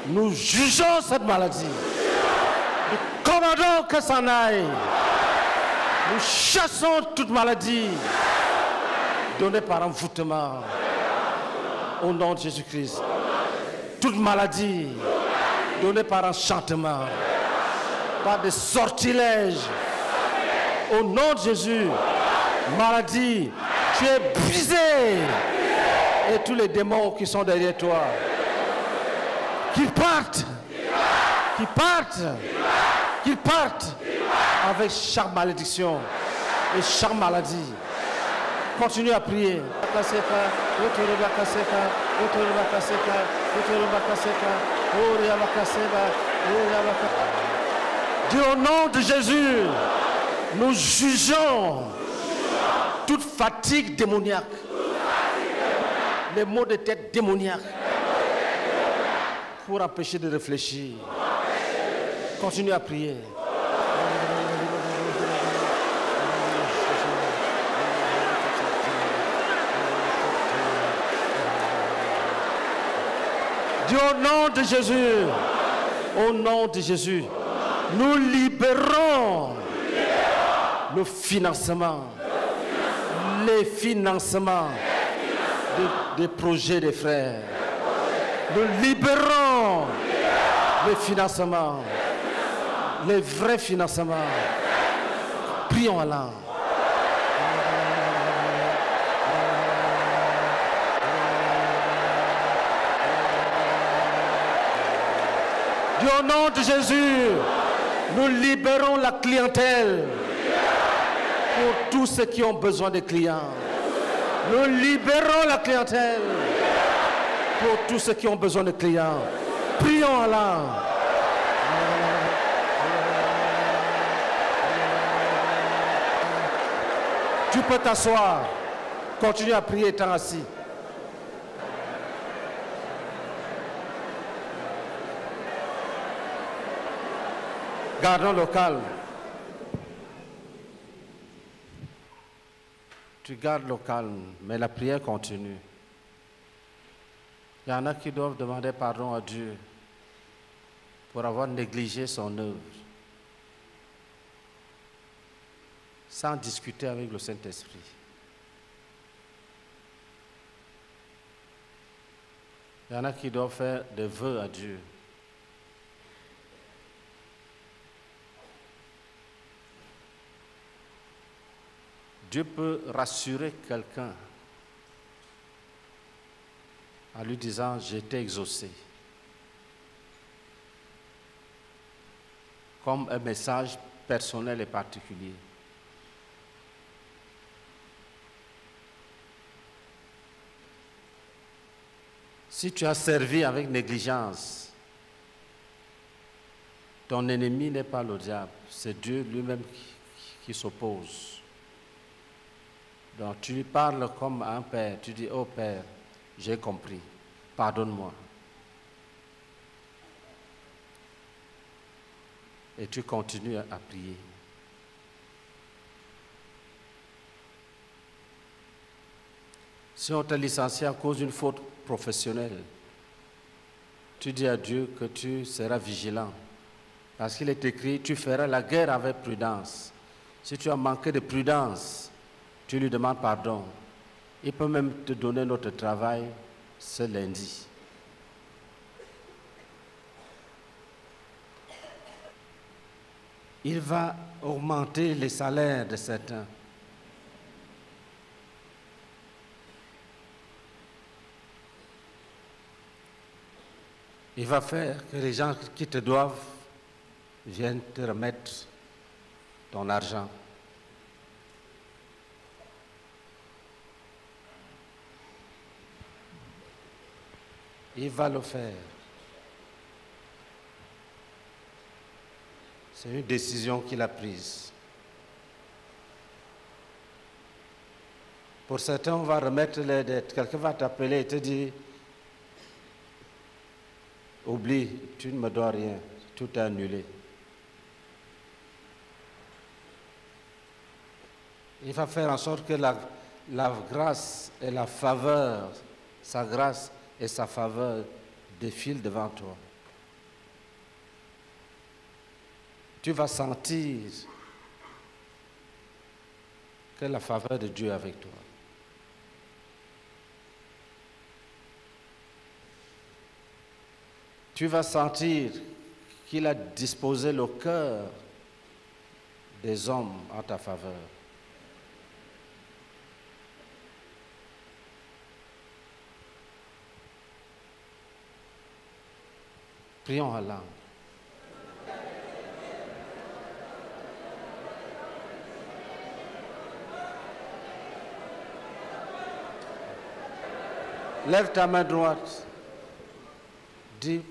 nous jugeons cette maladie. Nous commandons que ça en aille. Nous chassons toute maladie donnée par envoûtement. Au nom de Jésus-Christ. Toute maladie donnée par enchantement, par des sortilèges. Au nom de Jésus, maladie, tu es brisé. Et tous les démons qui sont derrière toi, qu'ils partent, qu'ils partent, qu'ils partent avec chaque malédiction et chaque maladie. Continue à prier. Dieu, au nom de Jésus, nous jugeons toute fatigue démoniaque, les maux de tête démoniaques, pour empêcher de réfléchir. Continue à prier. Dieu, au nom de Jésus, au nom de Jésus, nous libérons le financement, les financements des projets des frères. Nous libérons les financements, les vrais financements. Prions Allah. Dieu, au nom de Jésus, nous libérons la clientèle pour tous ceux qui ont besoin de clients. Nous libérons la clientèle pour tous ceux qui ont besoin de clients. Prions Allah. Tu peux t'asseoir. Continue à prier étant assis. Gardons le calme. Tu gardes le calme, mais la prière continue. Il y en a qui doivent demander pardon à Dieu pour avoir négligé son œuvre, sans discuter avec le Saint-Esprit. Il y en a qui doivent faire des vœux à Dieu. Dieu peut rassurer quelqu'un en lui disant « j'ai été exaucé », comme un message personnel et particulier. Si tu as servi avec négligence, ton ennemi n'est pas le diable, c'est Dieu lui-même qui s'oppose. Donc tu lui parles comme à un père, tu dis « Oh Père, j'ai compris ». pardonne-moi. Et tu continues à prier. Si on t'a licencié à cause d'une faute professionnelle, tu dis à Dieu que tu seras vigilant. Parce qu'il est écrit, tu feras la guerre avec prudence. Si tu as manqué de prudence, tu lui demandes pardon. Il peut même te donner notre travail ce lundi. Il va augmenter les salaires de certains. Il va faire que les gens qui te doivent viennent te remettre ton argent. Il va le faire. C'est une décision qu'il a prise. Pour certains, on va remettre les dettes. Quelqu'un va t'appeler et te dire, oublie, tu ne me dois rien, tout est annulé. Il va faire en sorte que la grâce et la faveur, sa grâce et sa faveur défilent devant toi. Tu vas sentir que la faveur de Dieu est avec toi. Tu vas sentir qu'il a disposé le cœur des hommes en ta faveur. Prions Allah. Lève ta main droite. Dis,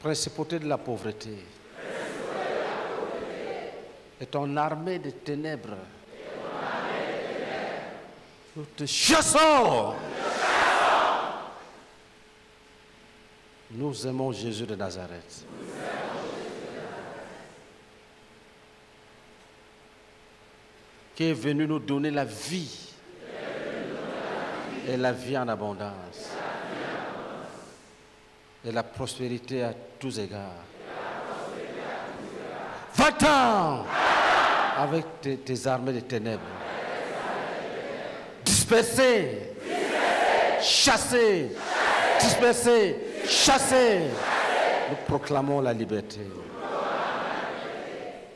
principauté de la pauvreté. Et ton armée de ténèbres. Nous te chassons. Nous aimons Jésus de Nazareth. Qui est venu nous donner la vie. Et la vie en abondance. Et la prospérité à tous égards. Va-t'en avec tes armées de ténèbres. Dispersez. Chassez. Dispersez. Chassez. Nous proclamons la liberté.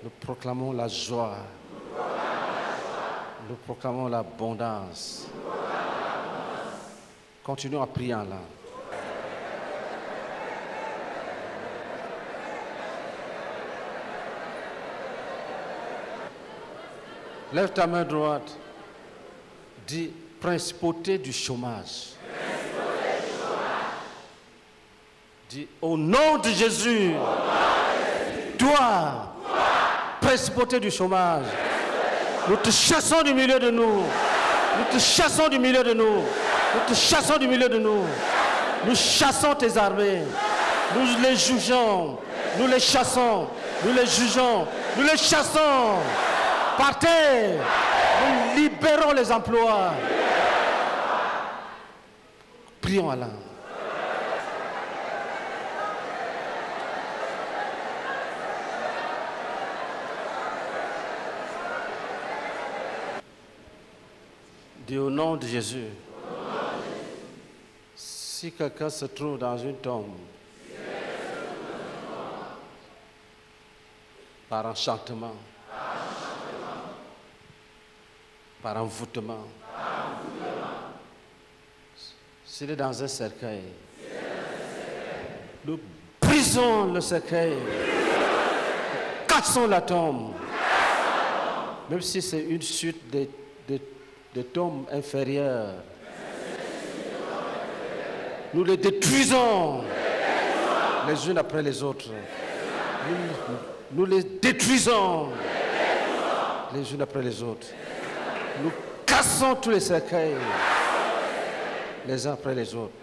Nous proclamons la joie. Nous proclamons l'abondance. Continuons à prier en langue. Lève ta main droite. Dis, principauté du chômage. Dis, au nom de Jésus, toi, principauté du chômage, nous te chassons du milieu de nous. Nous te chassons du milieu de nous. Nous te chassons du milieu de nous. Nous chassons tes armées. Nous les jugeons. Nous les chassons. Nous les jugeons. Nous les chassons. Partez. Nous libérons les emplois. Prions Allah. Dis au nom de Jésus. Si quelqu'un se trouve dans une tombe, par enchantement, par envoûtement, s'il est dans un cercueil, nous brisons le cercueil, cassons la tombe, même si c'est une suite de tombes inférieures. Nous les détruisons les unes après les autres. Nous les détruisons les unes après les autres. Nous cassons tous les cercueils les uns après les autres.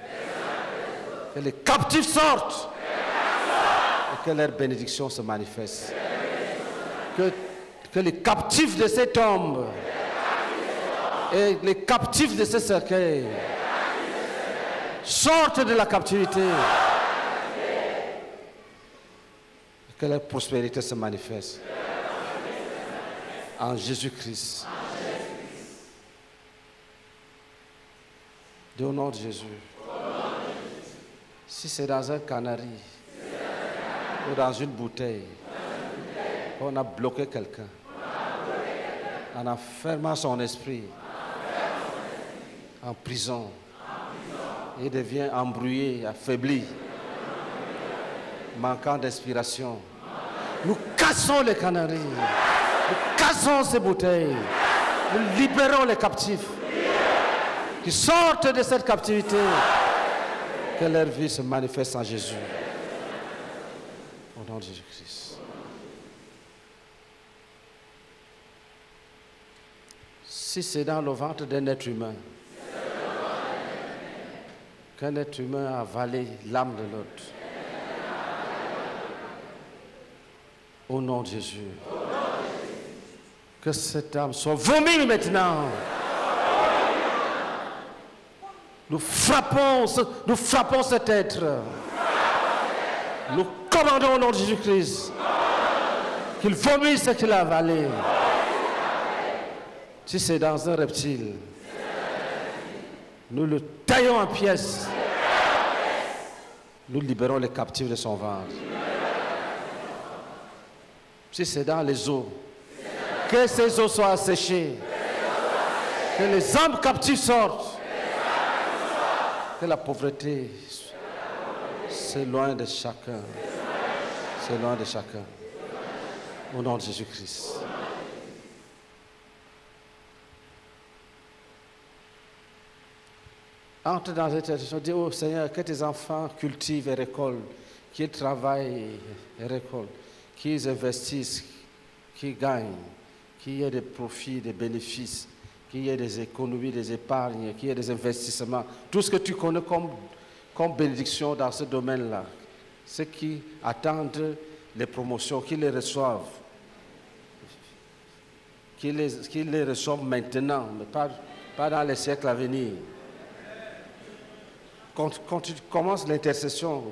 Que les captifs sortent. Et que leur bénédiction se manifeste. Que les captifs de ces tombes et les captifs de ces cercueils sortent de la captivité. Que leur prospérité se manifeste. En Jésus-Christ. Au nom de Jésus. Si c'est dans un canari ou dans une bouteille, on a bloqué quelqu'un en enfermant son esprit en prison, il devient embrouillé, affaibli, manquant d'inspiration. Nous cassons les canaris, nous cassons ces bouteilles, nous libérons les captifs qui sortent de cette captivité. Que leur vie se manifeste en Jésus. Au nom de Jésus-Christ. Si c'est dans le ventre d'un être humain, qu'un être humain a avalé l'âme de l'autre, au nom de Jésus, que cette âme soit vomie maintenant. Nous frappons cet être. Nous commandons au nom de Jésus-Christ qu'il vomisse ce qu'il a avalé. Si c'est dans un reptile, nous le taillons en pièces. Nous libérons les captifs de son ventre. Si c'est dans les eaux, que ces eaux soient asséchées. Que les âmes captives sortent. Que la pauvreté s'éloigne de chacun. S'éloigne de chacun. Au nom de Jésus-Christ. Entre dans cette situation, dis au Seigneur que tes enfants cultivent et récoltent, qu'ils travaillent et récoltent, qu'ils investissent, qu'ils gagnent, qu'il y ait des profits, des bénéfices, qu'il y ait des économies, des épargnes, qu'il y ait des investissements. Tout ce que tu connais comme bénédiction dans ce domaine-là, ceux qui attendent les promotions, qu'ils les reçoivent, qu'ils les reçoivent maintenant, mais pas dans les siècles à venir. Quand tu commences l'intercession,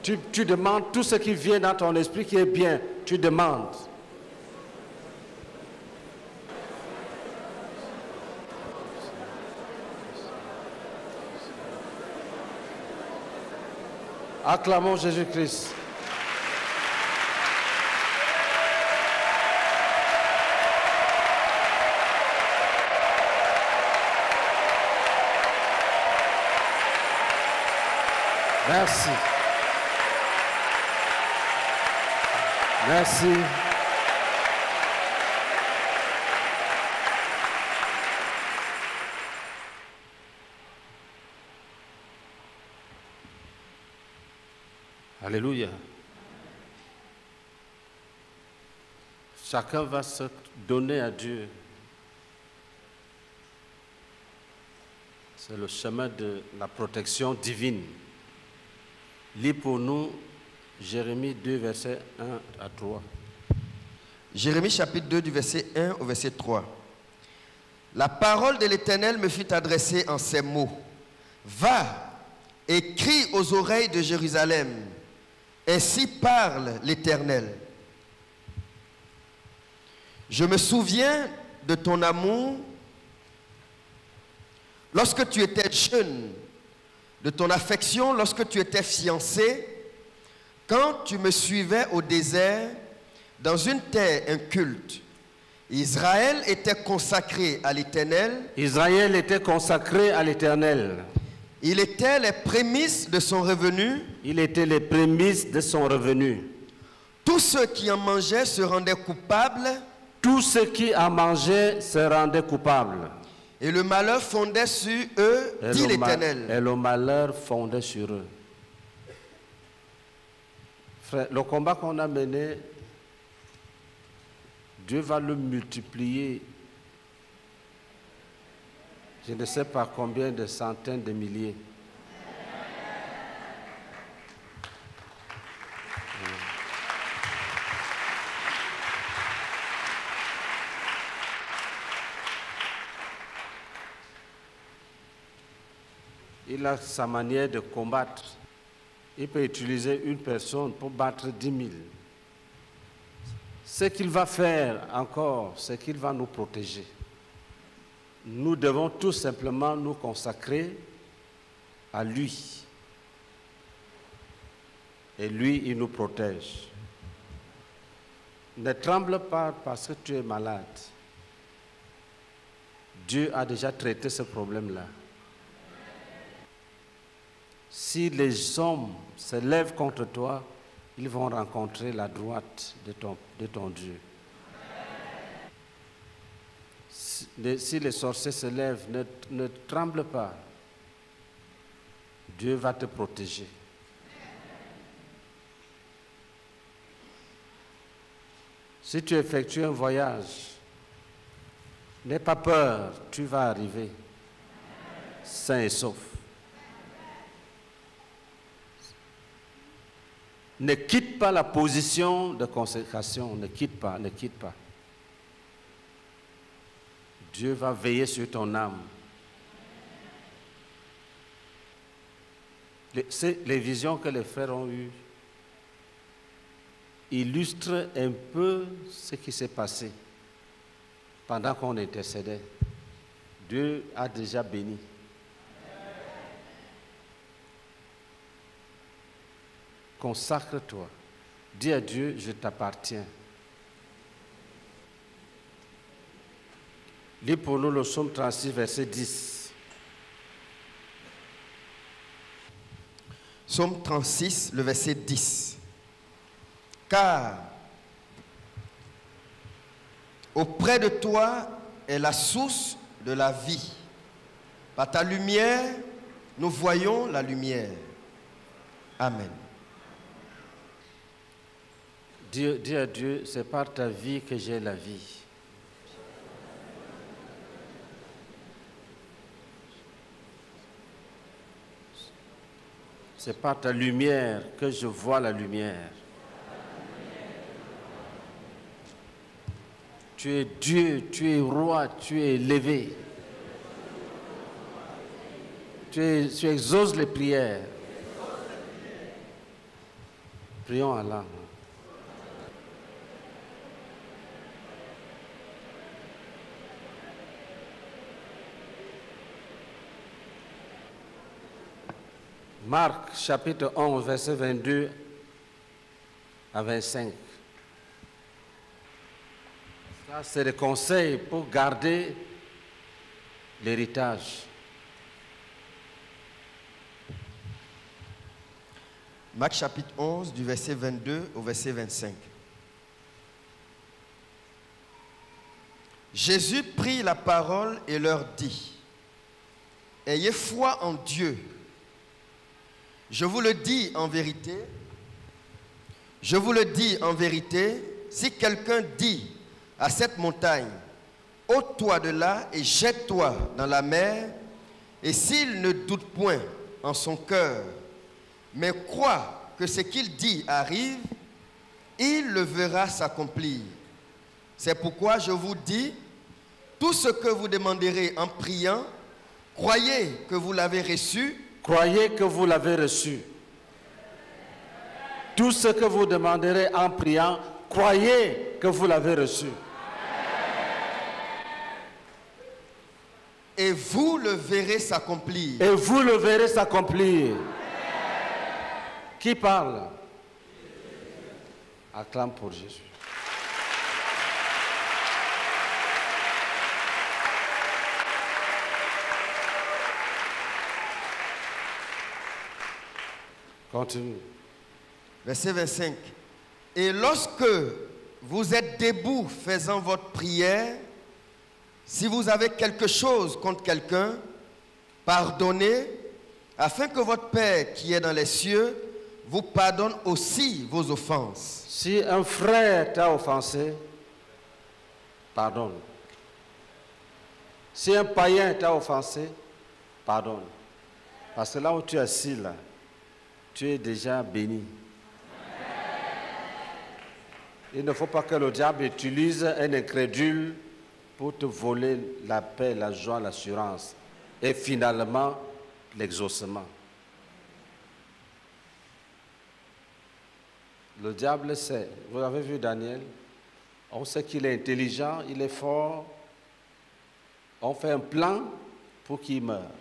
tu demandes tout ce qui vient dans ton esprit qui est bien, tu demandes. Acclamons Jésus-Christ. Merci. Merci. Alléluia. Chacun va se donner à Dieu. C'est le chemin de la protection divine. Lis pour nous Jérémie 2, versets 1 à 3. Jérémie chapitre 2 du verset 1 au verset 3. La parole de l'Éternel me fut adressée en ces mots. Va et crie aux oreilles de Jérusalem. Ainsi parle l'Éternel. Je me souviens de ton amour lorsque tu étais jeune, de ton affection lorsque tu étais fiancé, quand tu me suivais au désert, dans une terre inculte. Israël était consacré à l'Éternel. Israël était consacré à l'Éternel. Il était les prémices de son revenu. Il était les prémices de son revenu. Tous ceux qui en mangeaient se rendaient coupables. Tous ceux qui en mangeaient se rendaient coupables. Et le malheur fondait sur eux, dit l'Éternel. Et le malheur fondait sur eux. Frère, le combat qu'on a mené, Dieu va le multiplier. Je ne sais pas combien de centaines de milliers. il a sa manière de combattre. Il peut utiliser une personne pour battre 10 000. Ce qu'il va faire encore, c'est qu'il va nous protéger. Nous devons tout simplement nous consacrer à lui. Et lui, il nous protège. Ne tremble pas parce que tu es malade. Dieu a déjà traité ce problème-là. Si les hommes se lèvent contre toi, ils vont rencontrer la droite de ton Dieu. Si les sorciers se lèvent, ne tremble pas. Dieu va te protéger. Si tu effectues un voyage, n'aie pas peur, tu vas arriver sain et sauf. Ne quitte pas la position de consécration, ne quitte pas. Dieu va veiller sur ton âme. Les visions que les frères ont eues illustrent un peu ce qui s'est passé pendant qu'on intercédait. Dieu a déjà béni. Consacre-toi. Dis à Dieu, je t'appartiens. Lis pour nous le psaume 36, verset 10. Psaume 36, le verset 10. Car auprès de toi est la source de la vie. Par ta lumière, nous voyons la lumière. Amen. Dis à Dieu, c'est par ta vie que j'ai la vie. C'est par ta lumière que je vois la lumière. Tu es Dieu, tu es roi, tu es élevé. Tu exauces les prières. Prions Allah. Marc chapitre 11, verset 22 à 25. Ça, c'est des conseils pour garder l'héritage. Marc chapitre 11, du verset 22 au verset 25. Jésus prit la parole et leur dit, « Ayez foi en Dieu. Je vous le dis en vérité, si quelqu'un dit à cette montagne, ôte-toi de là et jette-toi dans la mer, et s'il ne doute point en son cœur, mais croit que ce qu'il dit arrive, il le verra s'accomplir. C'est pourquoi je vous dis, tout ce que vous demanderez en priant, croyez que vous l'avez reçu. Croyez que vous l'avez reçu. Tout ce que vous demanderez en priant, croyez que vous l'avez reçu. Et vous le verrez s'accomplir. Et vous le verrez s'accomplir. Qui parle? Acclame pour Jésus. Continue. Verset 25. Et lorsque vous êtes debout faisant votre prière, si vous avez quelque chose contre quelqu'un, pardonnez, afin que votre Père qui est dans les cieux vous pardonne aussi vos offenses. Si un frère t'a offensé, pardonne. Si un païen t'a offensé, pardonne. Parce que là où tu es assis, là, tu es déjà béni. Il ne faut pas que le diable utilise un incrédule pour te voler la paix, la joie, l'assurance. Et finalement, l'exaucement. Le diable sait. Vous avez vu Daniel? On sait qu'il est intelligent, il est fort. On fait un plan pour qu'il meure.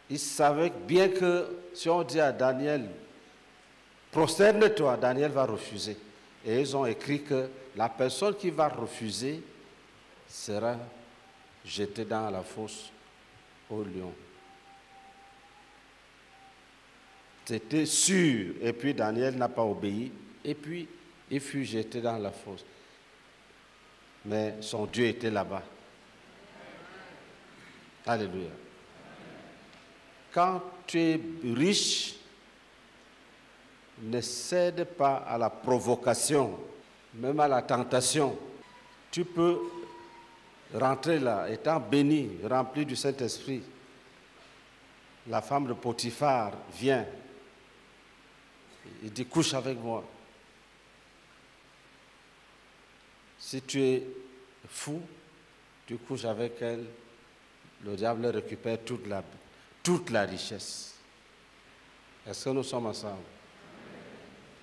Il savait bien que si on dit à Daniel, prosterne-toi, Daniel va refuser. Et ils ont écrit que la personne qui va refuser sera jetée dans la fosse au lion. C'était sûr. Et puis Daniel n'a pas obéi. Et puis il fut jeté dans la fosse. Mais son Dieu était là-bas. Alléluia. Quand tu es riche, ne cède pas à la provocation, même à la tentation. Tu peux rentrer là, étant béni, rempli du Saint-Esprit. La femme de Potiphar vient. Il dit, couche avec moi. Si tu es fou, tu couches avec elle, le diable récupère toute la richesse. Est-ce que nous sommes ensemble?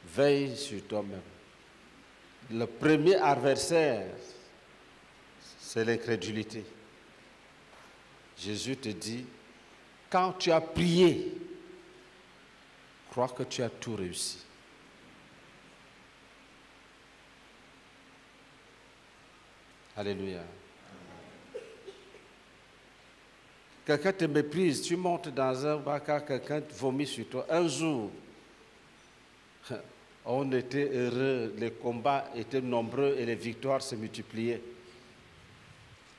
Veille sur toi-même. Le premier adversaire, c'est l'incrédulité. Jésus te dit, quand tu as prié, crois que tu as tout réussi. Alléluia. Quelqu'un te méprise, tu montes dans un bar, quelqu'un vomit sur toi. Un jour, on était heureux, les combats étaient nombreux et les victoires se multipliaient.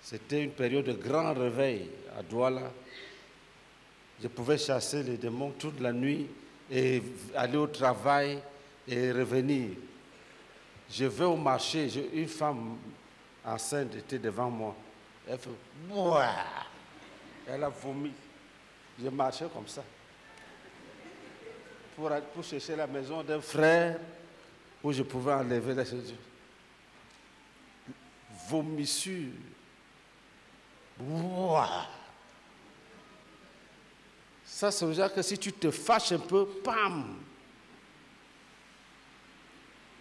C'était une période de grand réveil à Douala. Je pouvais chasser les démons toute la nuit et aller au travail et revenir. Je vais au marché, une femme enceinte était devant moi. Elle fait « Bouah !» Elle a vomi. Je marchais comme ça. Pour chercher la maison d'un frère où je pouvais enlever la chaussure. Vomissure. Bouah ! Ça, ça veut dire que si tu te fâches un peu, pam!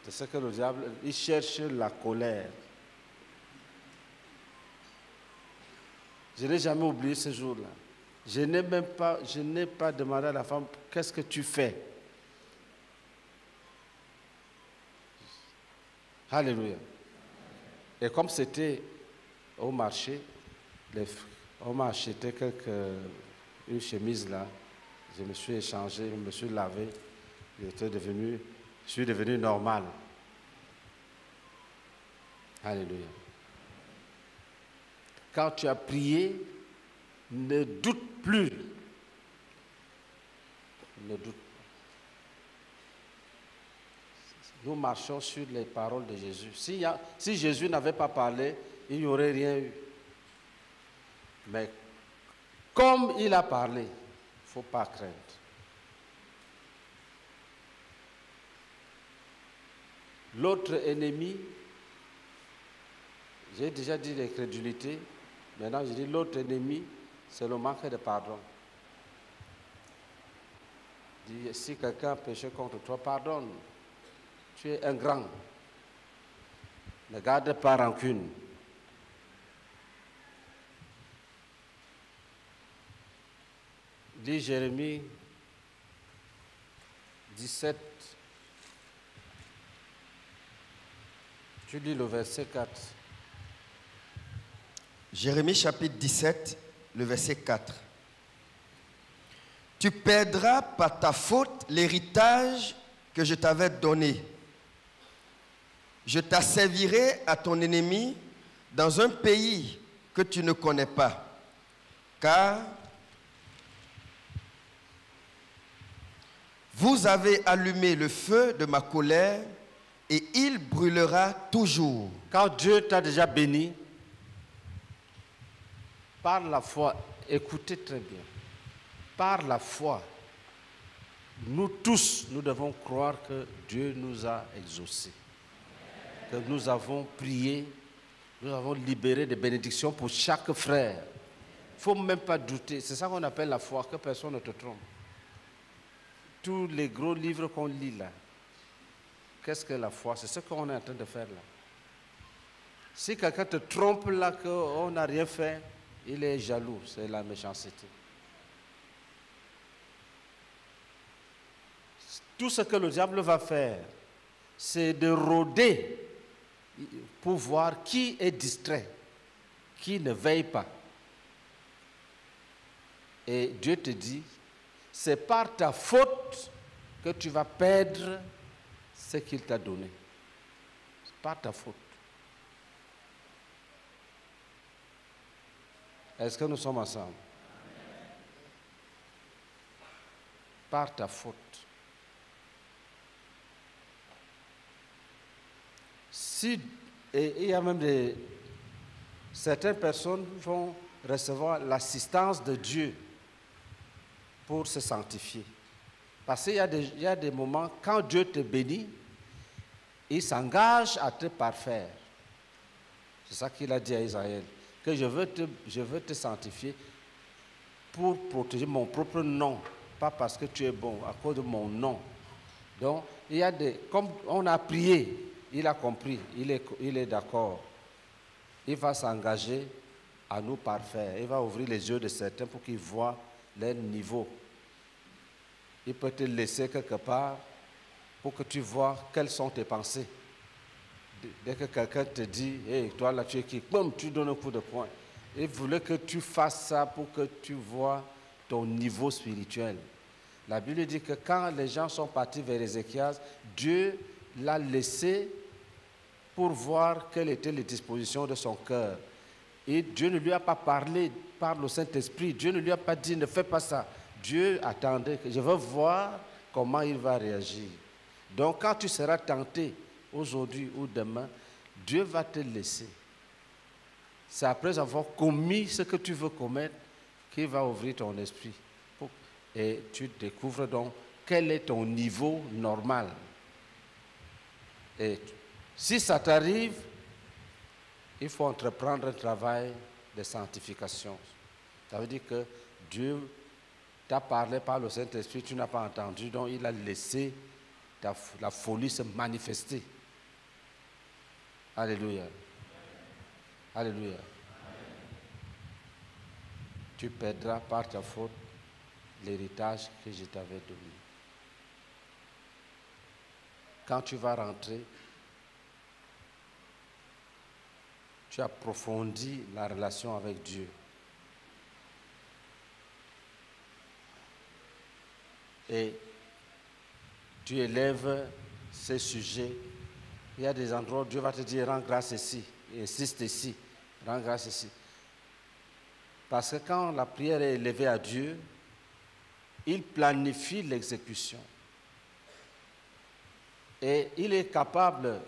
C'est ce que le diable, il cherche la colère. Je n'ai jamais oublié ce jour-là. Je n'ai pas demandé à la femme, qu'est-ce que tu fais? Alléluia. Et comme c'était au marché, on m'a acheté une chemise là. Je me suis échangé, je me suis lavé. Je suis devenu normal. Alléluia. Quand tu as prié, ne doute plus. Ne doute pas. Nous marchons sur les paroles de Jésus. Si Jésus n'avait pas parlé, il n'y aurait rien eu. Mais comme il a parlé, il ne faut pas craindre. L'autre ennemi, j'ai déjà dit l'incrédulité, maintenant je dis l'autre ennemi, c'est le manque de pardon. Dis, si quelqu'un a péché contre toi, pardonne. Tu es un grand. Ne garde pas rancune. Dis Jérémie 17. Tu lis le verset 4. Jérémie chapitre 17, le verset 4. Tu perdras par ta faute l'héritage que je t'avais donné. Je t'asservirai à ton ennemi dans un pays que tu ne connais pas, car vous avez allumé le feu de ma colère et il brûlera toujours. Quand Dieu t'a déjà béni, par la foi, écoutez très bien, par la foi, nous tous, nous devons croire que Dieu nous a exaucés, que nous avons prié, nous avons libéré des bénédictions pour chaque frère. faut même pas douter. C'est ça qu'on appelle la foi, que personne ne te trompe. Tous les gros livres qu'on lit là, qu'est-ce que la foi? C'est ce qu'on est en train de faire là. Si quelqu'un te trompe là, qu'on n'a rien fait, il est jaloux, c'est la méchanceté. Tout ce que le diable va faire, c'est de rôder pour voir qui est distrait, qui ne veille pas. Et Dieu te dit, c'est par ta faute que tu vas perdre ce qu'il t'a donné. C'est par ta faute. Est-ce que nous sommes ensemble? Par ta faute. Si, et il y a même certaines personnes vont recevoir l'assistance de Dieu pour se sanctifier. Parce qu'il y a des moments, quand Dieu te bénit, il s'engage à te parfaire. C'est ça qu'il a dit à Israël, que je veux te sanctifier pour protéger mon propre nom, pas parce que tu es bon, à cause de mon nom. Donc, il y a comme on a prié, il a compris, il est d'accord. Il va s'engager à nous parfaire. Il va ouvrir les yeux de certains pour qu'ils voient leur niveau. Il peut te laisser quelque part pour que tu vois quelles sont tes pensées. Dès que quelqu'un te dit, hey, toi là tu es qui? Boum, tu donnes un coup de poing. Il voulait que tu fasses ça pour que tu vois ton niveau spirituel. La Bible dit que quand les gens sont partis vers Ézéchias, Dieu l'a laissé pour voir quelles étaient les dispositions de son cœur. Et Dieu ne lui a pas parlé par le Saint-Esprit. Dieu ne lui a pas dit, ne fais pas ça. Dieu attendait que je veux voir comment il va réagir. Donc quand tu seras tenté aujourd'hui ou demain, Dieu va te laisser. C'est après avoir commis ce que tu veux commettre qu'il va ouvrir ton esprit. Et tu découvres donc quel est ton niveau normal. Et si ça t'arrive, il faut entreprendre un travail de sanctification. Ça veut dire que Dieu t'a parlé par le Saint-Esprit, tu n'as pas entendu, donc il a laissé la folie se manifester. Alléluia. Alléluia. Tu perdras par ta faute l'héritage que je t'avais donné. Quand tu vas rentrer, tu approfondis la relation avec Dieu. Et tu élèves ces sujets. Il y a des endroits où Dieu va te dire, rends grâce ici, insiste ici, rends grâce ici. Parce que quand la prière est élevée à Dieu, il planifie l'exécution. Et il est capable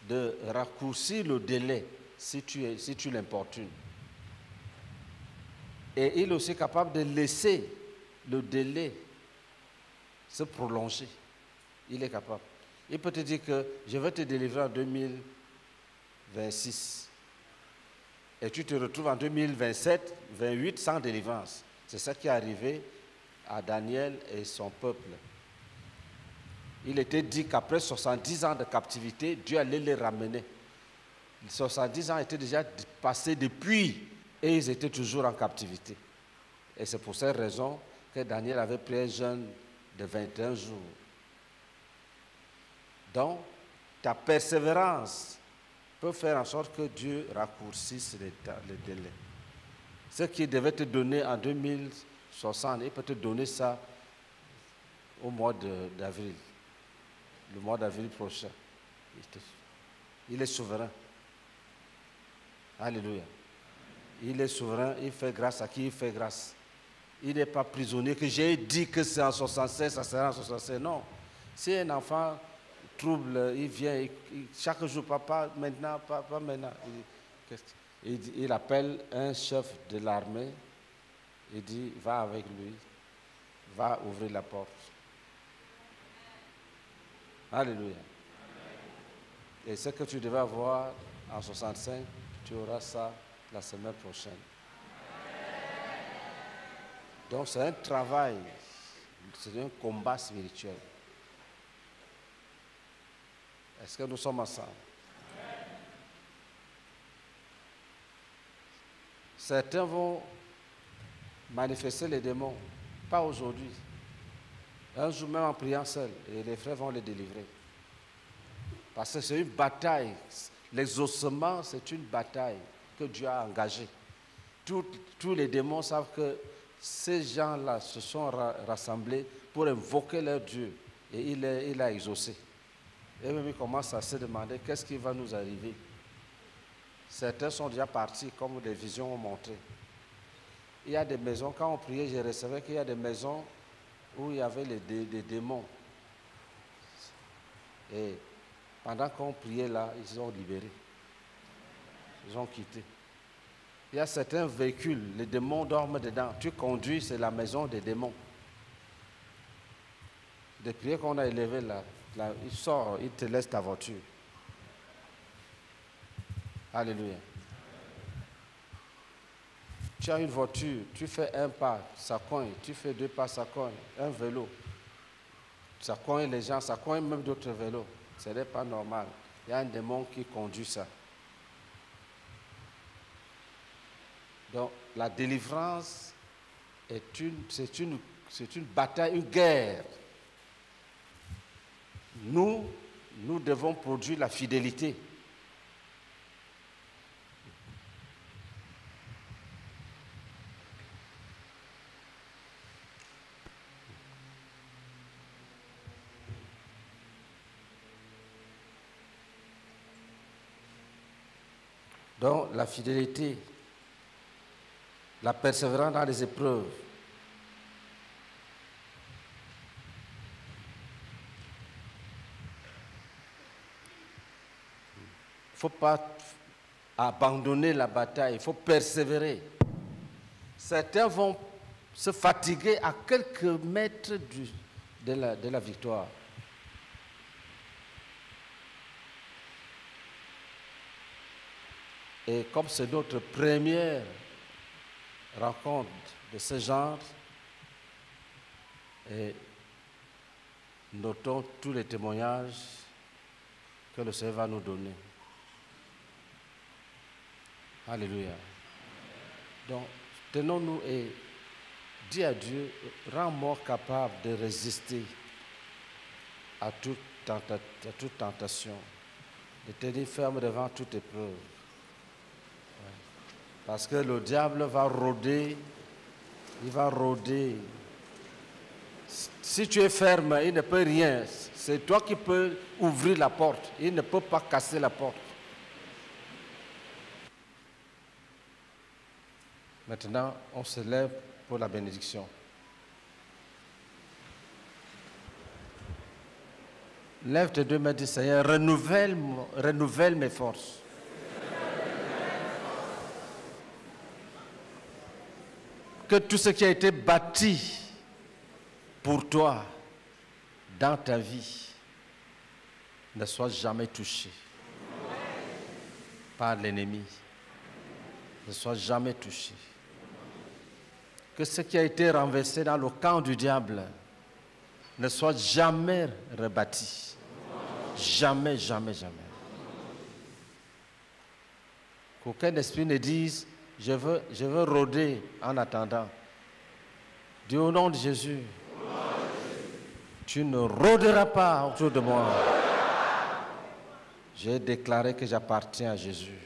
de raccourcir le délai si tu l'importunes. Et il est aussi capable de laisser le délai se prolonger. Il est capable. Il peut te dire que je vais te délivrer en 2026. Et tu te retrouves en 2027, 2028 sans délivrance. C'est ça qui est arrivé à Daniel et son peuple. Il était dit qu'après 70 ans de captivité, Dieu allait les ramener. 70 ans étaient déjà passés depuis et ils étaient toujours en captivité. Et c'est pour cette raison que Daniel avait pris un jeûne de 21 jours. Donc, ta persévérance peut faire en sorte que Dieu raccourcisse le délai. Ce qui devait te donner en 2060, il peut te donner ça au mois d'avril, le mois d'avril prochain. Il est souverain. Alléluia. Il est souverain, il fait grâce à qui il fait grâce. Il n'est pas prisonnier, que j'ai dit que c'est en 76, ça sera en 76. Non. Si un enfant trouble, il vient, chaque jour, papa, maintenant, papa, maintenant. Il appelle un chef de l'armée, il dit, va avec lui, va ouvrir la porte. Alléluia. Et ce que tu devais avoir en 65, tu auras ça la semaine prochaine. Donc c'est un travail, c'est un combat spirituel. Est-ce que nous sommes ensemble? Certains vont manifester les démons, pas aujourd'hui. Un jour même en priant seul, et les frères vont les délivrer. Parce que c'est une bataille. L'exaucement, c'est une bataille que Dieu a engagée. Tous les démons savent que ces gens-là se sont rassemblés pour invoquer leur Dieu. Et il a exaucé. Et même ils commencent à se demander qu'est-ce qui va nous arriver. Certains sont déjà partis, comme les visions ont montré. Il y a des maisons, quand on priait, je recevais qu'il y a des maisons où il y avait des démons. Et pendant qu'on priait là, ils ont libéré. Ils ont quitté. Il y a certains véhicules, les démons dorment dedans. Tu conduis, c'est la maison des démons. Des prières qu'on a élevées là, il sort, il te laisse ta voiture. Alléluia. Tu as une voiture, tu fais un pas, ça cogne. Tu fais 2 pas, ça cogne. Un vélo, ça cogne les gens, ça cogne même d'autres vélos. Ce n'est pas normal. Il y a un démon qui conduit ça. Donc, la délivrance c'est une bataille, une guerre. Nous devons produire la fidélité. Donc, la fidélité, la persévérance dans les épreuves. Il ne faut pas abandonner la bataille, il faut persévérer. Certains vont se fatiguer à quelques mètres de la victoire. Et comme c'est notre première rencontre de ce genre, et notons tous les témoignages que le Seigneur va nous donner. Alléluia. Donc, tenons-nous et dis à Dieu, rends-moi capable de résister à toute tentation, de tenir ferme devant toute épreuve. Parce que le diable va rôder, il va rôder. Si tu es ferme, il ne peut rien. C'est toi qui peux ouvrir la porte. Il ne peut pas casser la porte. Maintenant, on se lève pour la bénédiction. Lève tes 2 mains, dis Seigneur, renouvelle mes forces. Que tout ce qui a été bâti pour toi dans ta vie ne soit jamais touché par l'ennemi. Ne soit jamais touché. Que ce qui a été renversé dans le camp du diable ne soit jamais rebâti. Jamais, jamais, jamais. Qu'aucun esprit ne dise je veux rôder en attendant. Dis au nom de Jésus, tu ne rôderas pas autour de moi. J'ai déclaré que j'appartiens à Jésus.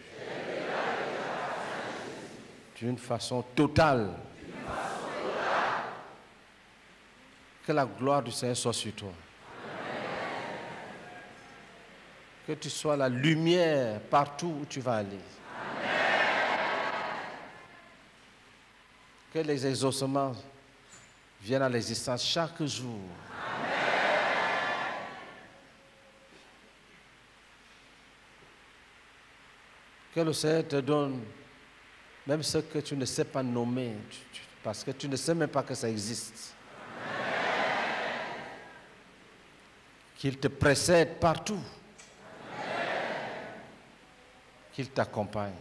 D'une façon totale. Que la gloire du Seigneur soit sur toi. Que tu sois la lumière partout où tu vas aller. Que les exaucements viennent à l'existence chaque jour. Que le Seigneur te donne même ce que tu ne sais pas nommer, parce que tu ne sais même pas que ça existe. Qu'il te précède partout. Qu'il t'accompagne.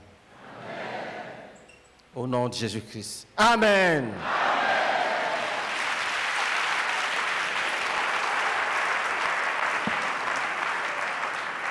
Au nom de Jésus-Christ. Amen.